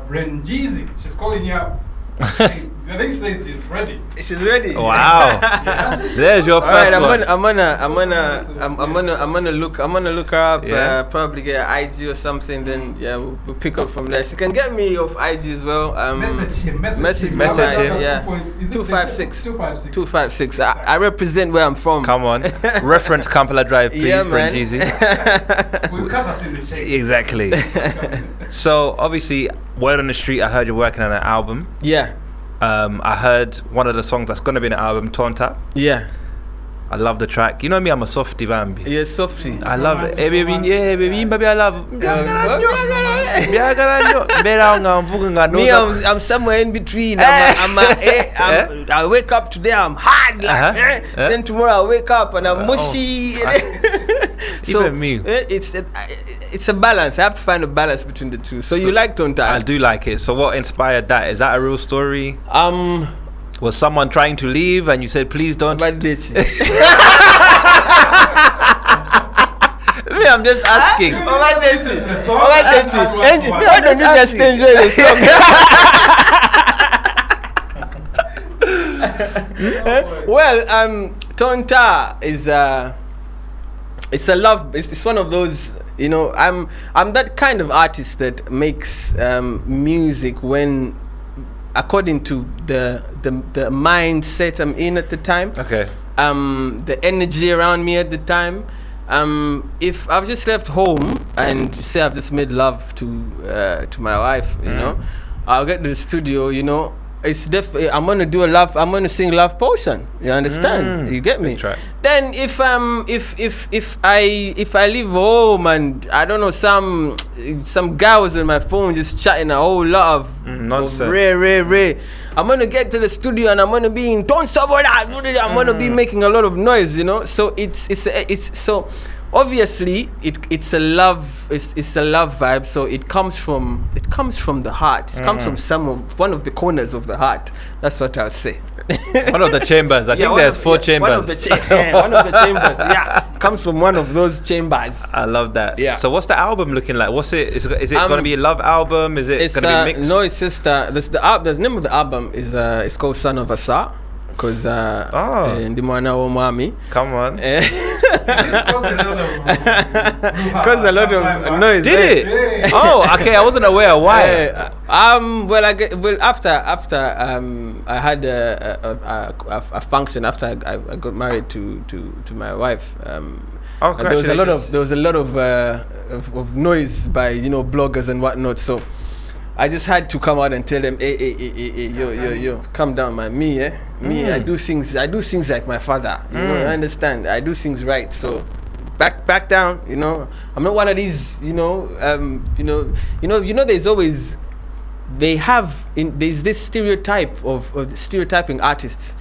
Bren Jeezy. She's calling you up. I think she says she's ready. She's ready. Wow. There's your first one. I'm gonna look her up. Yeah. Probably get an IG or something. Then we'll pick up from there. She can get me off IG as well. Message him. Message him. Yeah. 256. 256. I represent where I'm from. Come on. Reference Kampala Drive, please, Yeah, Brent man. Jeezy. Will cut us in the chain. Exactly. So obviously, word on the street, I heard you're working on an album. Yeah. I heard one of the songs that's gonna be in the album, Tonta. Yeah. I love the track. You know me, I'm a softie, Bambi. Yeah, softy. I love it. Hey, baby, yeah, baby, baby, I love. Me, I'm somewhere in between. I wake up today, I'm hard. Like, then tomorrow I wake up and I'm mushy. So Even me. it's a balance. I have to find a balance between the two. So you like Tonta? I do like it. So what inspired that? Is that a real story? Was someone trying to leave and you said, please don't? Me, I'm just asking. I don't just enjoy the song. Well, Tonta is it's a love. It's one of those. You know, I'm that kind of artist that makes music when, according to the mindset I'm in at the time. Okay. The energy around me at the time. If I've just left home and say I've just made love to my wife, you know, I'll get to the studio, you know. It's definitely I'm gonna sing Love Potion. You understand? You get me? Then if I leave home and I don't know, some guy was on my phone just chatting a whole lot of nonsense. Ray. I'm gonna get to the studio and I'm gonna be in don't somebody. I'm gonna be making a lot of noise, you know. So it's so obviously it's a love vibe. So it comes from the heart. It comes from one of the corners of the heart. That's what I'd say. One of the chambers. I think there's four chambers. One of the chambers. Yeah, comes from one of those chambers. I love that. Yeah. So what's the album looking like? Is it gonna be a love album? Is it gonna be mixed? No, it's just the name of the album is it's called Son of a Sa. Because ndi mwana wa mwami. Come on. This caused a lot of noise. Did it? Yeah. Oh, okay. I wasn't aware why. After I had a function after I got married to my wife. Oh, And there was a lot congratulations. of noise by bloggers and whatnot. So I just had to come out and tell them, hey, yo, calm down, man. Me, I do things like my father. You understand? I do things right. So back down. I'm not one of these. There's always there's this stereotype of stereotyping artists.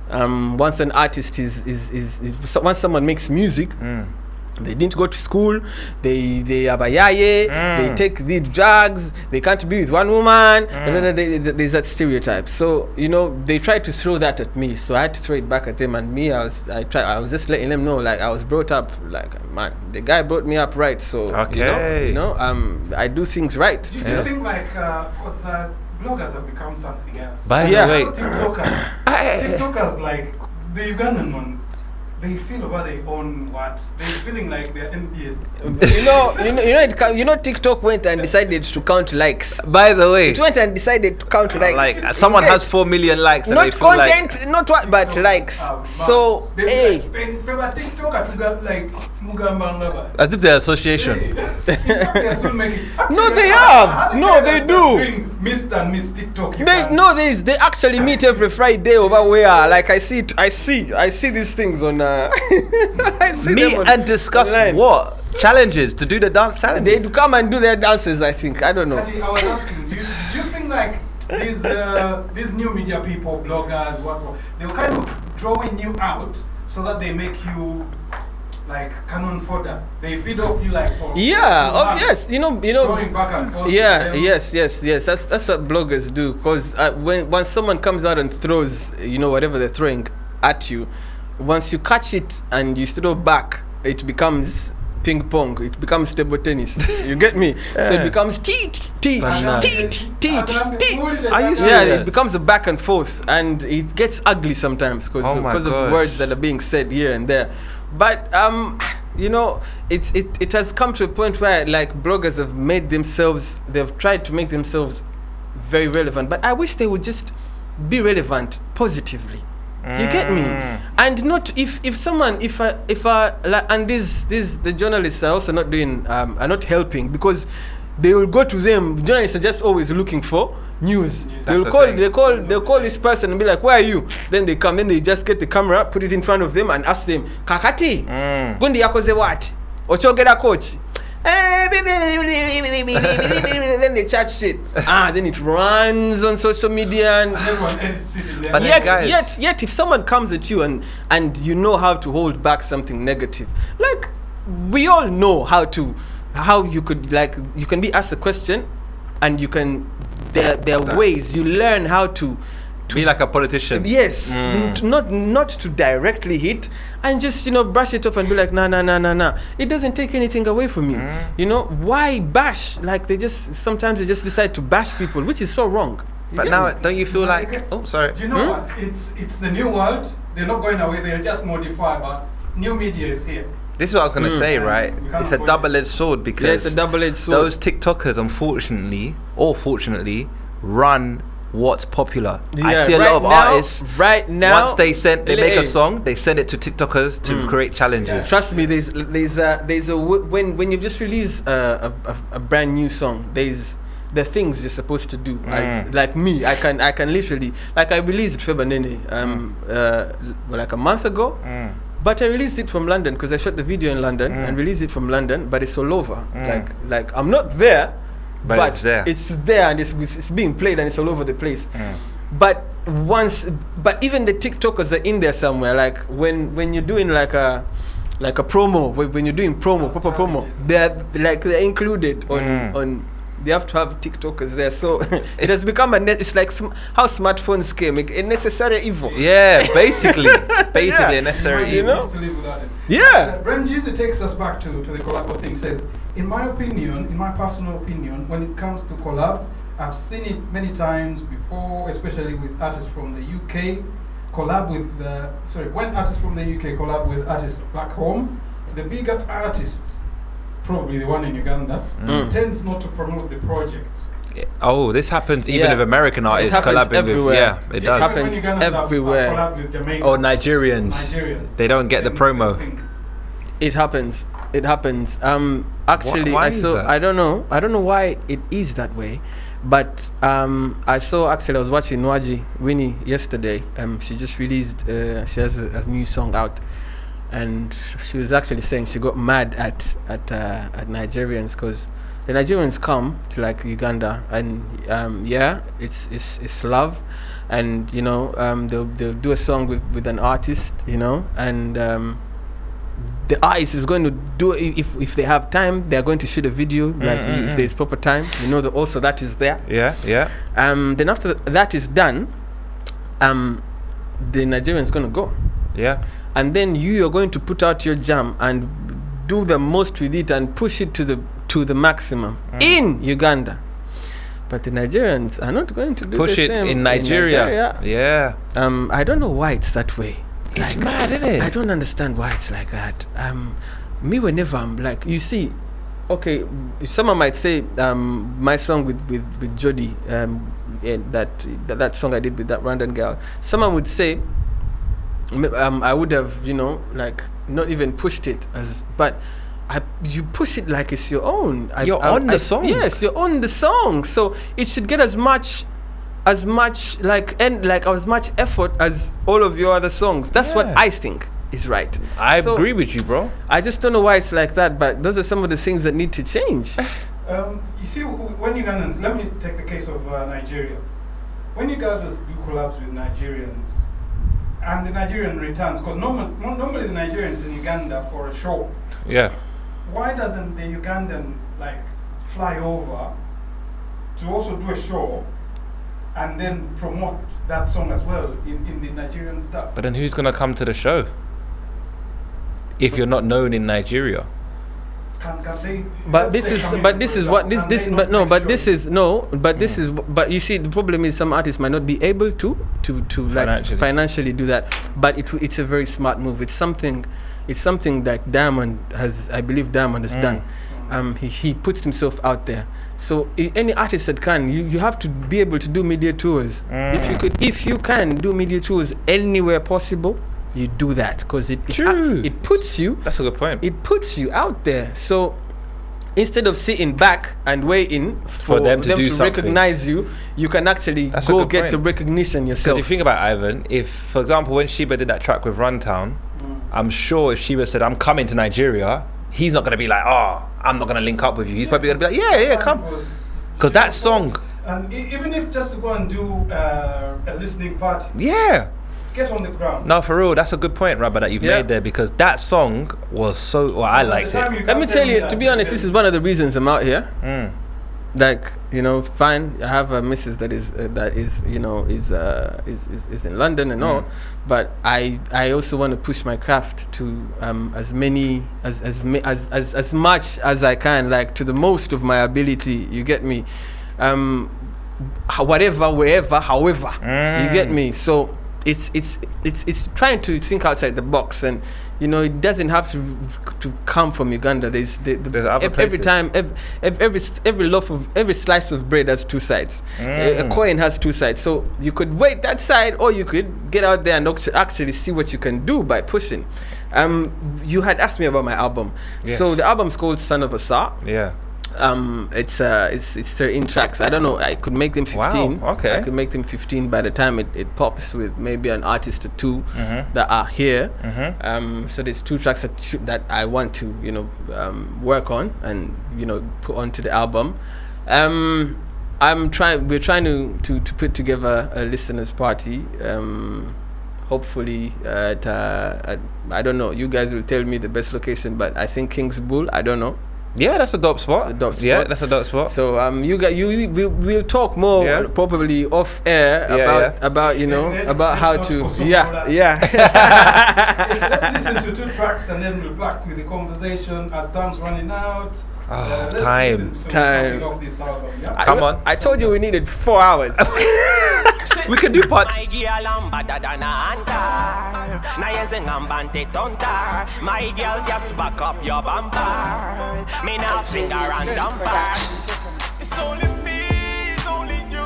Once an artist once someone makes music. They didn't go to school. They abayaye. They take the drugs. They can't be with one woman. There's that stereotype. So they tried to throw that at me. So I had to throw it back at them. And me, I was just letting them know, like, I was brought up like, man, the guy brought me up right. So Okay. I do things right. Do you think like because bloggers have become something else? By the Yeah. way, TikTokers like the Ugandan ones, they feel about their own what? They're feeling like they're NDS. TikTok went and decided to count likes. by the way, It went and decided to count likes. like someone Okay. has 4 million likes, and they Not feel content, like, not what, but likes. So, hey. TikToker to like Mugamba Ndaba. as if they're association. In fact, they're still making. No, they I have. had a No, guy they that's do. doing Mr. and Miss TikTok. They actually meet every Friday over where, like, I see these things on. I see Meet them and discuss online. what challenges to do the dance challenges. They do come and do their dances. I think, I don't know. Kaji, I was asking, do you think like these new media people, bloggers, what they're kind of drawing you out so that they make you like cannon fodder? They feed off you like for Yes, going back and forth. Yeah, with them. yes. That's what bloggers do. Because when someone comes out and throws, whatever they're throwing at you, once you catch it and you throw back, it becomes ping pong. It becomes table tennis. You get me? So it becomes teet. Banana. Are you serious? Yeah, it becomes a back and forth, and it gets ugly sometimes because Oh my of gosh. words that are being said here and there. But it has come to a point where like bloggers have made themselves. They've tried to make themselves very relevant. But I wish they would just be relevant positively. You get me? And not if the journalists are also not doing are not helping, because they will go to them. Journalists are just always looking for news. They'll call this person and be like, "Where are you?" Then they come in, they just get the camera, put it in front of them, and ask them, "Kakati, gundi yakoze what? Ochogera coach." Then they chat shit. Then it runs on social media, and Everyone edits it in their But own- yeah, guys. yet if someone comes at you and you know how to hold back something negative, like we all know how you could, like, you can be asked a question and you can there are ways you learn how to Be like a politician. yes not to directly hit, and just brush it off and be like nah. It doesn't take anything away from you. Why bash? Like sometimes they just decide to bash people, which is so wrong. You But get now, me? don't you feel like? Okay. Oh, sorry. Do you know what? It's the new world. They're not going away. They'll just modify. But new media is here. This is what I was gonna say, right? We can't It's a avoid it. double-edged sword because Yeah, it's a double-edged sword. those TikTokers, unfortunately or fortunately, run what's popular. I Yeah, see a lot of artists. Right now, Once they make a Hey, song, they send it to TikTokers to create challenges. Trust me, there's when you just release a brand new song, there's the things you're supposed to do. Like me, I can literally, like, I released Febanene like a month ago. But I released it from London because I shot the video in London and released it from London, but it's all over. Like I'm not there, But it's there. It's there, and it's being played, and it's all over the place. But even the TikTokers are in there somewhere. Like when you're doing like a promo, when you're doing proper promo, they're included on. They have to have TikTokers there, so it has become it's like how smartphones came, a necessary evil. Yeah, basically a necessary Imagine evil. we used to live without it. Yeah. Brent Jeezy takes us back to the collab thing. Says, in my personal opinion, when it comes to collabs, I've seen it many times before, especially with artists from the UK. When artists from the UK collab with artists back home, the bigger artists, probably the one in Uganda, tends not to promote the project. Oh, this happens even Yeah. with American artists happens collabing everywhere. with. Yeah, it It does. happens When Ugandans have everywhere. collab with Jamaica, Or Nigerians. Nigerians. They don't get the Same promo. thing. It happens. Actually, Why I is saw. that? I don't know. I don't know why it is that way, but I saw. Actually, I was watching Nwaji Winnie yesterday. She just released. She has a new song out, and she was actually saying she got mad at Nigerians because the Nigerians come to like Uganda, and it's love, and they'll do a song with an artist, and the artist is going to do if they have time, they are going to shoot a video if there's proper time, also that is there. Then after that is done, the Nigerian is going to go, and then you are going to put out your jam and do the most with it and push it to the maximum in Uganda. But the Nigerians are not going to push it in Nigeria. Yeah. I don't know why it's that way. It's mad, isn't it? I don't understand why it's like that. Me, whenever I'm like, you see, okay, if someone might say my song with Jody, that song I did with that Rwandan girl, someone would say I would have, not even pushed it but you push it like it's your own. You're on the song. Yes, you're on the song, so it should get as much as much effort as all of your other songs. That's what I think is right. I agree with you, bro. I just don't know why it's like that, but those are some of the things that need to change. You see, when Ugandans, let me take the case of Nigeria. When Ugandans do collabs with Nigerians, and the Nigerian returns, because normally the Nigerians in Uganda for a show. Yeah. Why doesn't the Ugandan fly over to also do a show and then promote that song as well in the Nigerian stuff? But then who's gonna come to the show if you're not known in Nigeria? But you see, the problem is some artists might not be able to financially do that. But it's a very smart move. It's something that I believe Diamond has done. He puts himself out there. So any artist that can, you have to be able to do media tours. If you can do media tours anywhere possible, you do that, because it puts you. That's a good point. It puts you out there. So instead of sitting back and waiting for them to recognize you, you can actually go get the recognition yourself. Because you think about Ivan, if, for example, when Sheba did that track with Runtown, I'm sure if Sheba said, "I'm coming to Nigeria," he's not gonna be like, "Oh, I'm not gonna link up with you." He's probably gonna be like, "Yeah, come," because that song. And even if just to go and do a listening party. Yeah. Get on the ground. No, for real, that's a good point, Rabba, that you've made there, because that song was so. Well, I liked it. Let me tell you, to be honest, this is one of the reasons I'm out here. Fine, I have a missus that is in London and all, but I also want to push my craft to as much as I can, to the most of my ability. You get me? Whatever, wherever, however, you get me? So it's trying to think outside the box, and it doesn't have to come from Uganda. There's other places. every slice of bread has two sides. A coin has two sides, so you could wait that side, or you could get out there and actually see what you can do by pushing. You had asked me about my album. Yes. So the album's called Son of a Sar. Yeah. It's 13 tracks. I don't know, I could make them 15. Wow, okay. I could make them 15 by the time it pops, with maybe an artist or two that are here. So there's 2 tracks that I want to work on and put onto the album. We're trying to put together a listeners party. Hopefully I don't know, you guys will tell me the best location, but I think King's Bull, I don't know. Yeah, that's a dope spot. Yeah, that's a dope spot. So we'll talk more probably off air about about how to Let's listen to 2 tracks and then we'll back with the conversation as time's running out. Time. Something off this album, yeah? Come on. I told you we needed 4 hours. We can do part. My girl, I'm better than a hunter. Now you sing I'm bante tonta. My girl, just back up your bumper. Me now finger and dumper. It's only me, it's only you.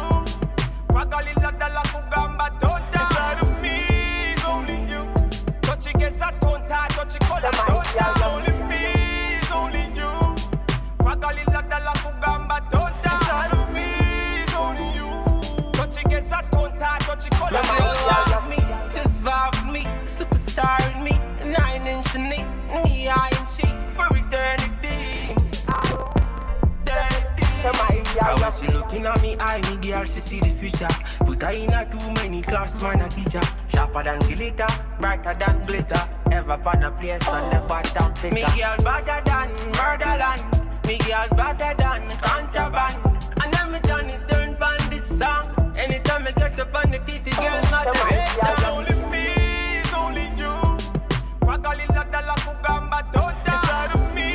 Pagali la la kugamba tonta. It's only me, it's only you. Touchy gets a tonta, touchy kola tonta. she see the future. Put her in a too many class, man a teacher. Sharper than glitter, brighter than glitter. Ever pan a place on the bottom fitter. Me girl better than murderland. Me girl better than contraband. And then me turn pan this song. Anytime I get up on the titty, girl not the rate. It's only me, it's only you. Pagalila dala kugamba tota. It's only me,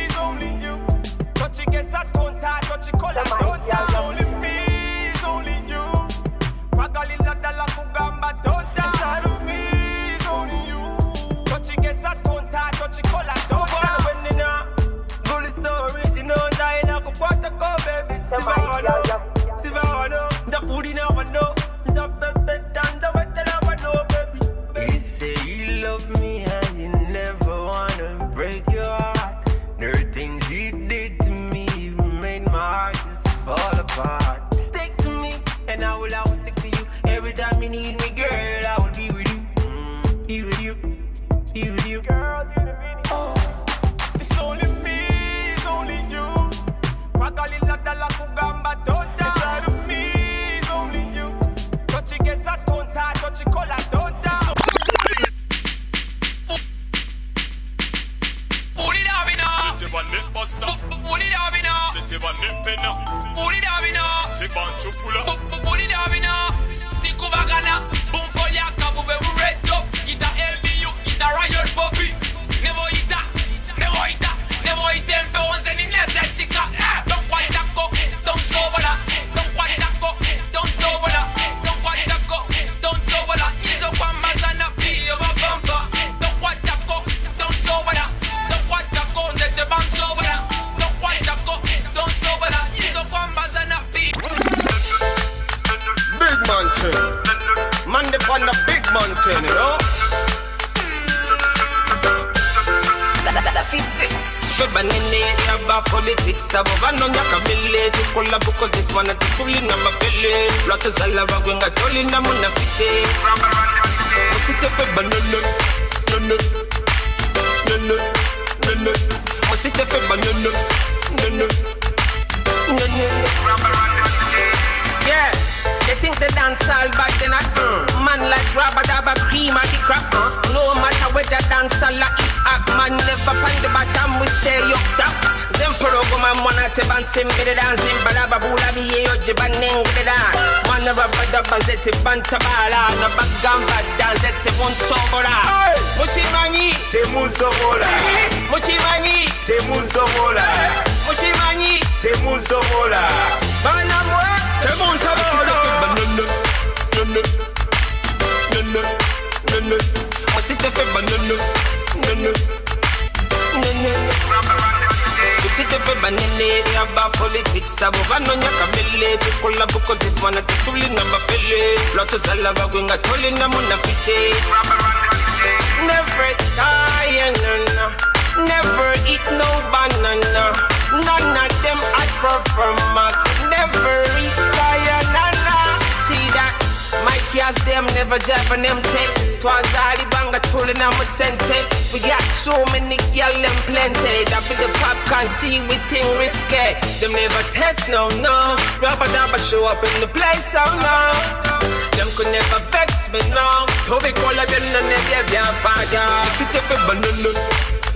it's only you. Touchy gets a tonta, touchy cola tota. It's only me, it's only you. Pagalila dala kugamba tota. It's only me, it's only you. Touchy gets a tonta, touchy cola tota. Goal is so original, dialogue of what I go, baby. Sivano, the good in our no. The pepe and the wet and our no, baby. He say you love me and you never wanna break your heart. There are things you did to me, you made my heart just fall apart. Stick to me, and I will always stick to you. Every time you need me, girl, I will be with you. Be with you, be with you. Girl, you're the meaning. Oh. It's only me, it's only you. Pagalila dala kugamba tota. It's only me, it's only you. Touchy gets a tonta, touchy cola tota. Puri davina, sitibane bossa. Puri davina, sitibane pena. Puri davina, tibanchu pula. Puri davina, sikubagana. Bumpolia kabu be red up. Ita LBU, ita riot puppy. Never ita, never ita, never ita. For once any less that chica. Don't want that go, don't sober that. Don't want that go, don't sober that. Don't want that go, don't sober that. Is a one mazana be of a bumper. Don't want that go, don't sober that. Don't want that go, let the bump sober that. Don't want that go, don't sober that. Is a one mazana be. Big mountain. Man, they on the big mountain, you know. Bebanene yaba politics abobano nyakamile tukola bukozi fana tutuli na mapele loto zala bagwenga toli na munafite musite febanene nene nene nene musite febanene nene nene. Yeah, they think they dance all but they not. Man like Rabadaba cream of the crap. No matter where the dance all like it up. Man never find the bottom, we stay up top. Zempero go man wanna te ban simbe de dance. Zimbabwe bula biye yo jiban nengre dance. Man Rabadaba zete bantabala. Na bagamba dance zete bon sobora. Muchimani te mun sobora. Muchimani te mun sobora. Muchimani te mun sobora. Banamwe te mun sobora. Musite fe banana, nene, nene. Musite fe banana, yaba politics abo bano nyakamile. Tukola bukozi fana tutuli na mapele. Loto zala bagwenga toli na munafite. Never tire, nana. Never eat no banana. None of them I prefer my. Never eat tire, nana. See that? My kids them never jive and them take. Twas all banga told and I'm a sente. We got so many y'all them plenty. That be the popcorn, see we think risky. Them never test no. Rabadaba show up in the place, oh no. Them could never vex me no. Toby cola them no never be a fire. Sit up a banana,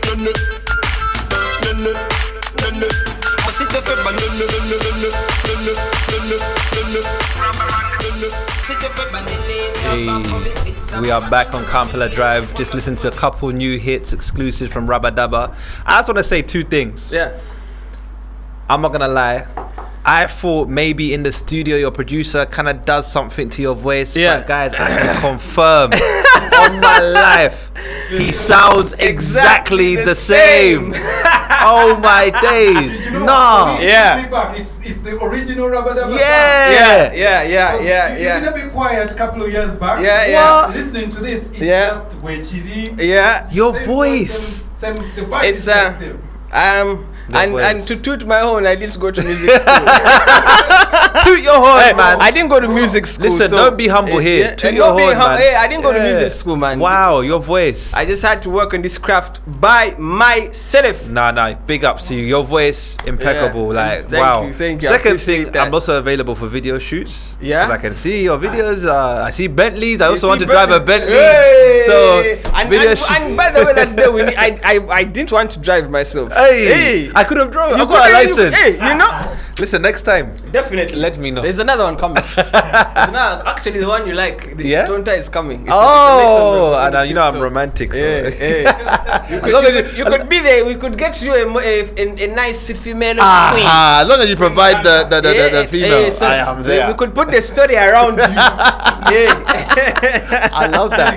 nana, nana, nana. Sit up a banana, nana, nana, nana, nana. Hey, we are back on Kampala Drive. Just listen to a couple new hits, exclusives from Rabadaba. I just want to say two things. Yeah. I'm not gonna lie. I thought maybe in the studio your producer kind of does something to your voice. Yeah. But guys, I can confirm on my life, he sounds exactly the same. Oh my days. You know, Nah. Yeah. Back. It's the original Rabadaba song. Yeah. Yeah. You've been a bit quiet a couple of years back. Yeah. Listening to this, it's Yeah. just way chidi. Yeah. Your voice. The vibe It's is still. And to toot my horn, I didn't go to music school. Toot your horn, man. I didn't go to music school. Listen, so don't be humble here. Toot your horn, man. Hey, I didn't go to music school, man. Wow, your voice. I just had to work on this craft by myself. Nah, big ups to you. Your voice, impeccable. Like, wow. Thank you. Second thing, I'm also available for video shoots. Yeah. 'Cause I can see your videos. I see Bentleys. I also want to Bentley? drive a Bentley. Hey! So, and by the way, that day I didn't want to drive myself. Hey, I could have drove. You I've got a could- license. Hey, you know. Listen, next time, Definitely. let me know. There's another one coming. Actually, the one you like, the Yeah? Tonta is coming. It's Oh, the next one we're and gonna you know shoot, I'm romantic. So. You could be there. We could get you a nice female queen. As long as you provide the female, so I am there. We could put the story around you. I love that.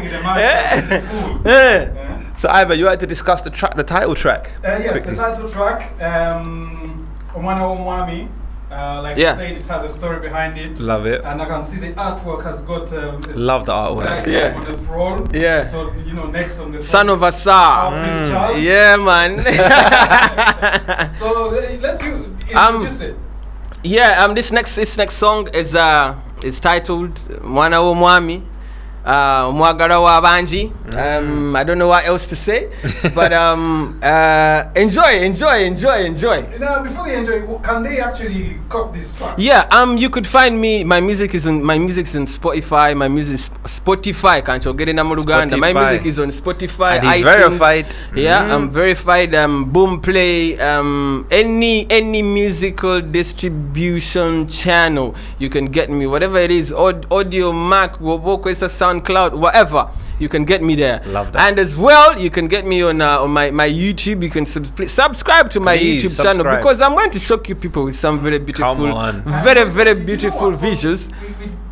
Yeah. So, Ivan, you had to discuss the title track. Yes, quickly. the title track, Omwana Omwami. Like Yeah. you said, it has a story behind it. Love it. And I can see the artwork has got Love the artwork. flag Yeah. on the throne. Yeah. So, next on the Son front, of a star. Prince Charles. Yeah, man. So let's you introduce it. Yeah, this next song is titled Mwana W'Omwami. Mwagara wa Banji. I don't know what else to say, but enjoy. Now, before they enjoy, can they actually cop this track? Yeah, you could find me. My music's in Spotify. My music Spotify. Can't you get in Uganda? My Spotify. music is on Spotify. And he's iTunes. verified. Yeah, I'm verified. Boomplay. Any musical distribution channel you can get me. Whatever it is, Audio Mac, Woboko, SoundCloud, whatever. You can get me there. Love that. And as well, you can get me on my YouTube. You can subscribe to my Please, YouTube channel subscribe. because I'm going to shock you people with some very beautiful, Come on. very You beautiful know what? visuals.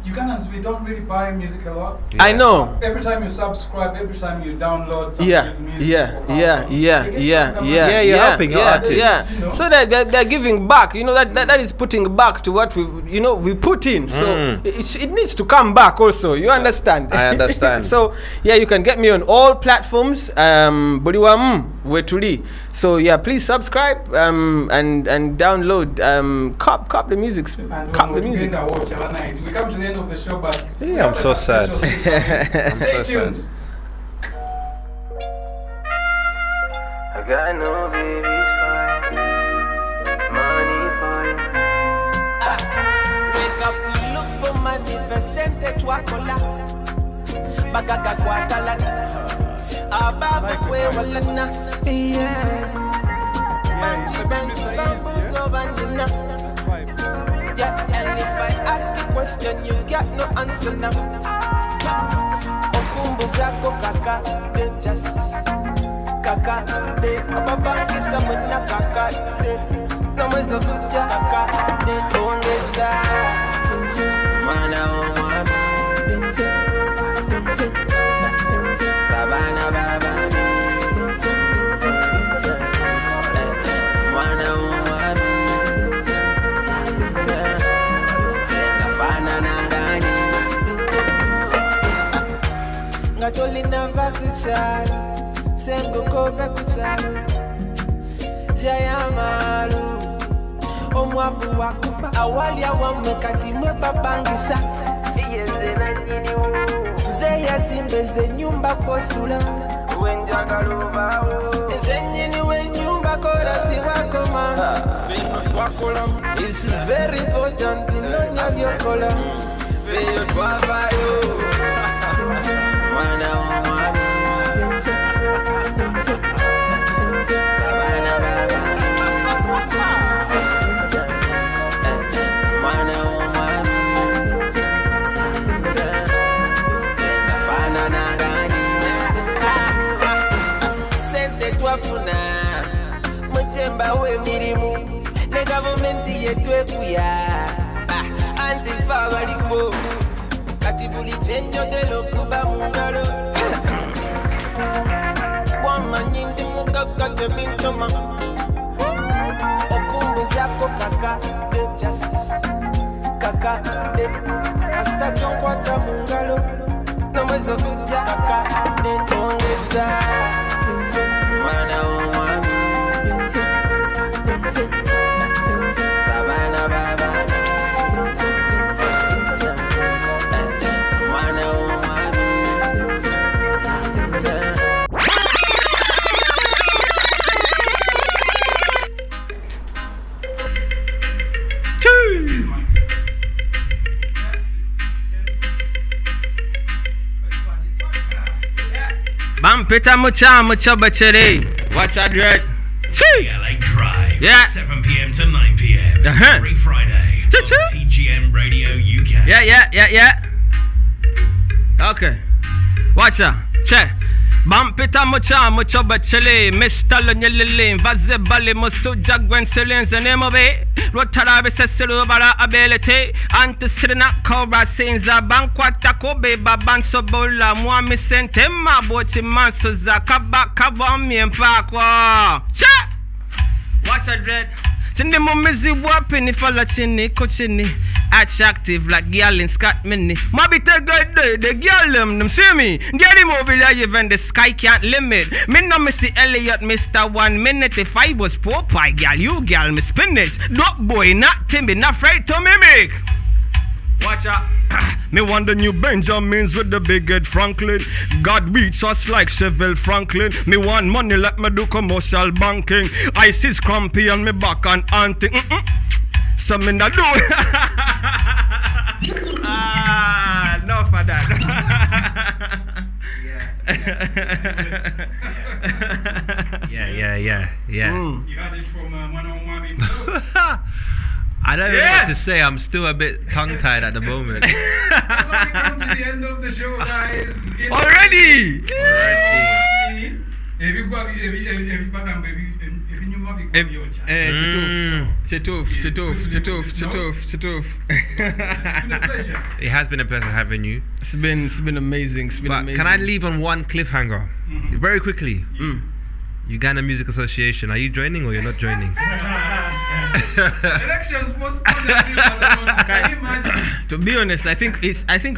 Ugandans, we don't really buy music a lot. I know. Every time you subscribe, every time you download Yeah, somebody's music, yeah, or yeah, album, yeah, they get yeah, some yeah, Yeah, you're helping your artists. yeah. You know? So that they're giving back. That is putting back to what we put in. So it needs to come back also. You understand? I understand. So yeah, you can get me on all platforms. Wetuli. So yeah, please subscribe and download. Cop the music. And Cop when the we music. begin our watch our night, we come to the end of the show, but Yeah, I'm so sad. Stay so tuned. sad. I got no babies for you, money for you. Wake up to look for money for sente twakola. Bagaga kwakala. Ababa kwe walana. Yeah. Banji bambuzo bandina. Yeah, and if I ask a question, you got no answer now. Okumbu zako kaka, they just kaka, they ababangi samuna kaka, they no mwezo kuja kaka, they ongeza. Mwana Omwami, babana babani, Mwana Omwami. Ngatolina vakuchalo, sengo kove kuchalo, jayamalo, omwavu wakufa, awali ya wamekati mwe babangisa, iyenze na nyini wo, zeya zimbeze nyumba kosula, wenjagalubawo, zenyini we nyumba kora si wakoma, it's very important inonya vyokola, feyo twabayo. Mwana Omwami, babana babani, Mwana Omwami, zafana nangani, sente twafuna, mujemba w'emirimu, ne gavumenti yetu ekuya, antifa baliko. Kati buli kyenjogera okuba mu ngalo bwamanyi ndi mugagga tebintoma okumbuzako kaka just kaka kasita kyonkwata mu ngalo nomwezi okujja kaka netongeza Mwana Omwami Bampita mucha bachele. What's that dread? KLA Drive. Yeah. 7 p.m. to 9 p.m. Uh-huh. Every Friday. Choo-choo. On TGN Radio UK. Yeah. Okay. Watch out. Check. Bampita mucha bachele. Mr. Lanyelele. Vaze bali musu jagwen silence and emobe. Rotarabe seselu bara ability. Antisrina cobra sins a banquata kobe baban sobola. Mwami sente maboti manso zakaba kabami and pakwa. Check. Watch that dread. Sindi mumizi wapini fala chini kochini. Attractive like girl in Scott Mini. Mabi te good day, the girl them see me. Get him over there even the sky can't limit. Me no missy Elliot, Mr. 1 minute. If I was Popeye, girl, you girl, me spinach. Dog boy, not Timmy, not afraid to mimic. Watch out. Me want the new Benjamins with the big head Franklin. God beats us like Chevelle Franklin. Me want money like me do commercial banking. I see scrumpy on me back and auntie. So me not do it. No for that. Yeah. You had it from one-on-one himself. I don't know what to say. I'm still a bit tongue-tied at the moment. That's how we come to the end of the show, guys. Already. Chetouf. It's been a pleasure. It has been a pleasure having you. It's been amazing. It's been But amazing. can I leave on one cliffhanger? Very quickly. Uganda Music Association, are you joining or you're not joining? Elections postponed. Can you imagine? To be honest, I think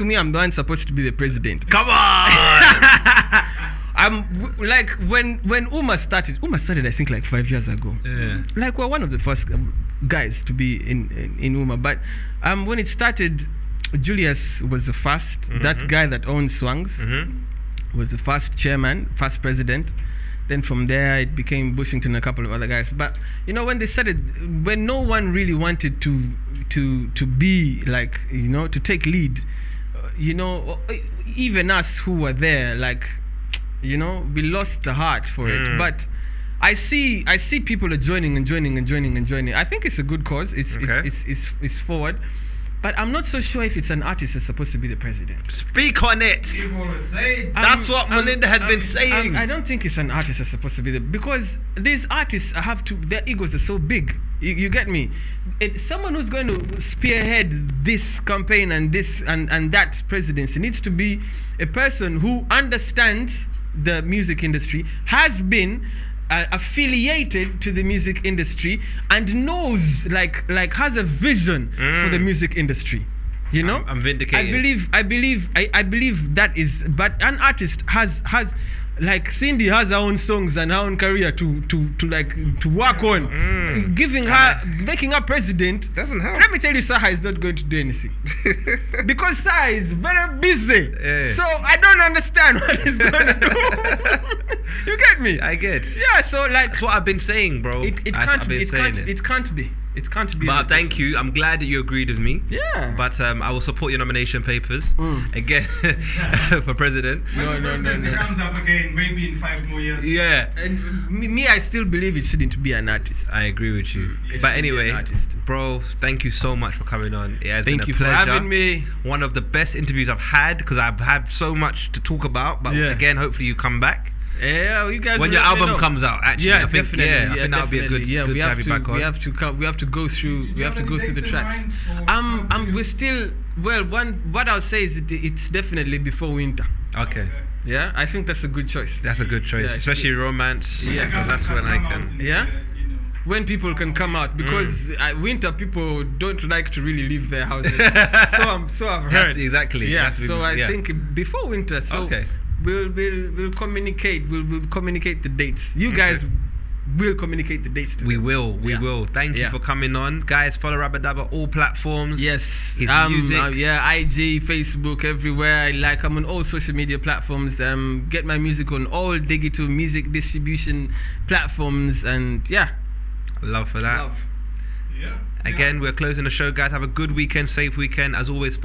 me, I'm the one supposed to be the president. Come on! I'm like when Uma started I think like 5 years ago. Yeah. Like we're one of the first guys to be in Uma, but when it started, Julius was the first. That guy that owns Swangs was the first chairman, first president. Then from there it became Bushington and a couple of other guys. But you know, when they started, when no one really wanted to be like, you know, to take lead, you know, even us who were there, like, you know, we lost the heart for it. But I see people are joining. I think it's a good cause. It's forward. But I'm not so sure if it's an artist that's supposed to be the president. Speak on it. People will say That's what Melinda has been saying. I don't think it's an artist that's supposed to be because these artists their egos are so big. You get me? Someone who's going to spearhead this campaign and this and that presidency needs to be a person who understands the music industry, has been affiliated to the music industry, and knows like has a vision for the music industry. You know, I'm vindicated. I believe that is. But an artist has like Cindy has her own songs and her own career to work on. Making her president doesn't help. Let me tell you, Saha is not going to do anything because Saha is very busy. Yeah. So I don't understand what he's going to do. You get me? I get. Yeah. So like That's what I've been saying, bro. it can't be. It can't be. But thank you. I'm glad that you agreed with me. Yeah. But I will support your nomination papers again for president. When the presidency comes up again, maybe in 5 more years. Yeah. And me, I still believe it shouldn't be an artist. I agree with you. It But should be anyway, an artist. bro, thank you so much for coming on. It has been Thank a you for pleasure. having me. One of the best interviews I've had because I've had so much to talk about. But Yeah. again, hopefully you come back. Yeah, you guys. When your let me album know. comes out, actually, Yeah, I think, definitely. I think that would be a good, Yeah, good we to have you back on. We have to go through. Did We you have to have go any through the dates in tracks. mind, or We're still what I'll say is it's definitely before winter. Okay, Yeah, I think that's a good choice. that's a good choice, Yeah, especially romance. Yeah. because that's when I can. Yeah? When people can come out, because winter people don't like to really leave their houses. so I've heard. Exactly. Yeah. That's So I think before winter. So Okay. we'll communicate. We'll communicate the dates. You guys will communicate the dates. To We them. will. Thank you Yeah. for coming on, guys. Follow Rabadaba all platforms. Yes. His music. IG, Facebook, everywhere. I'm on all social media platforms. Get my music on all digital music distribution platforms, and yeah. Love for that. Love. Yeah. Again, we're closing the show, guys. Have a good weekend, safe weekend. As always,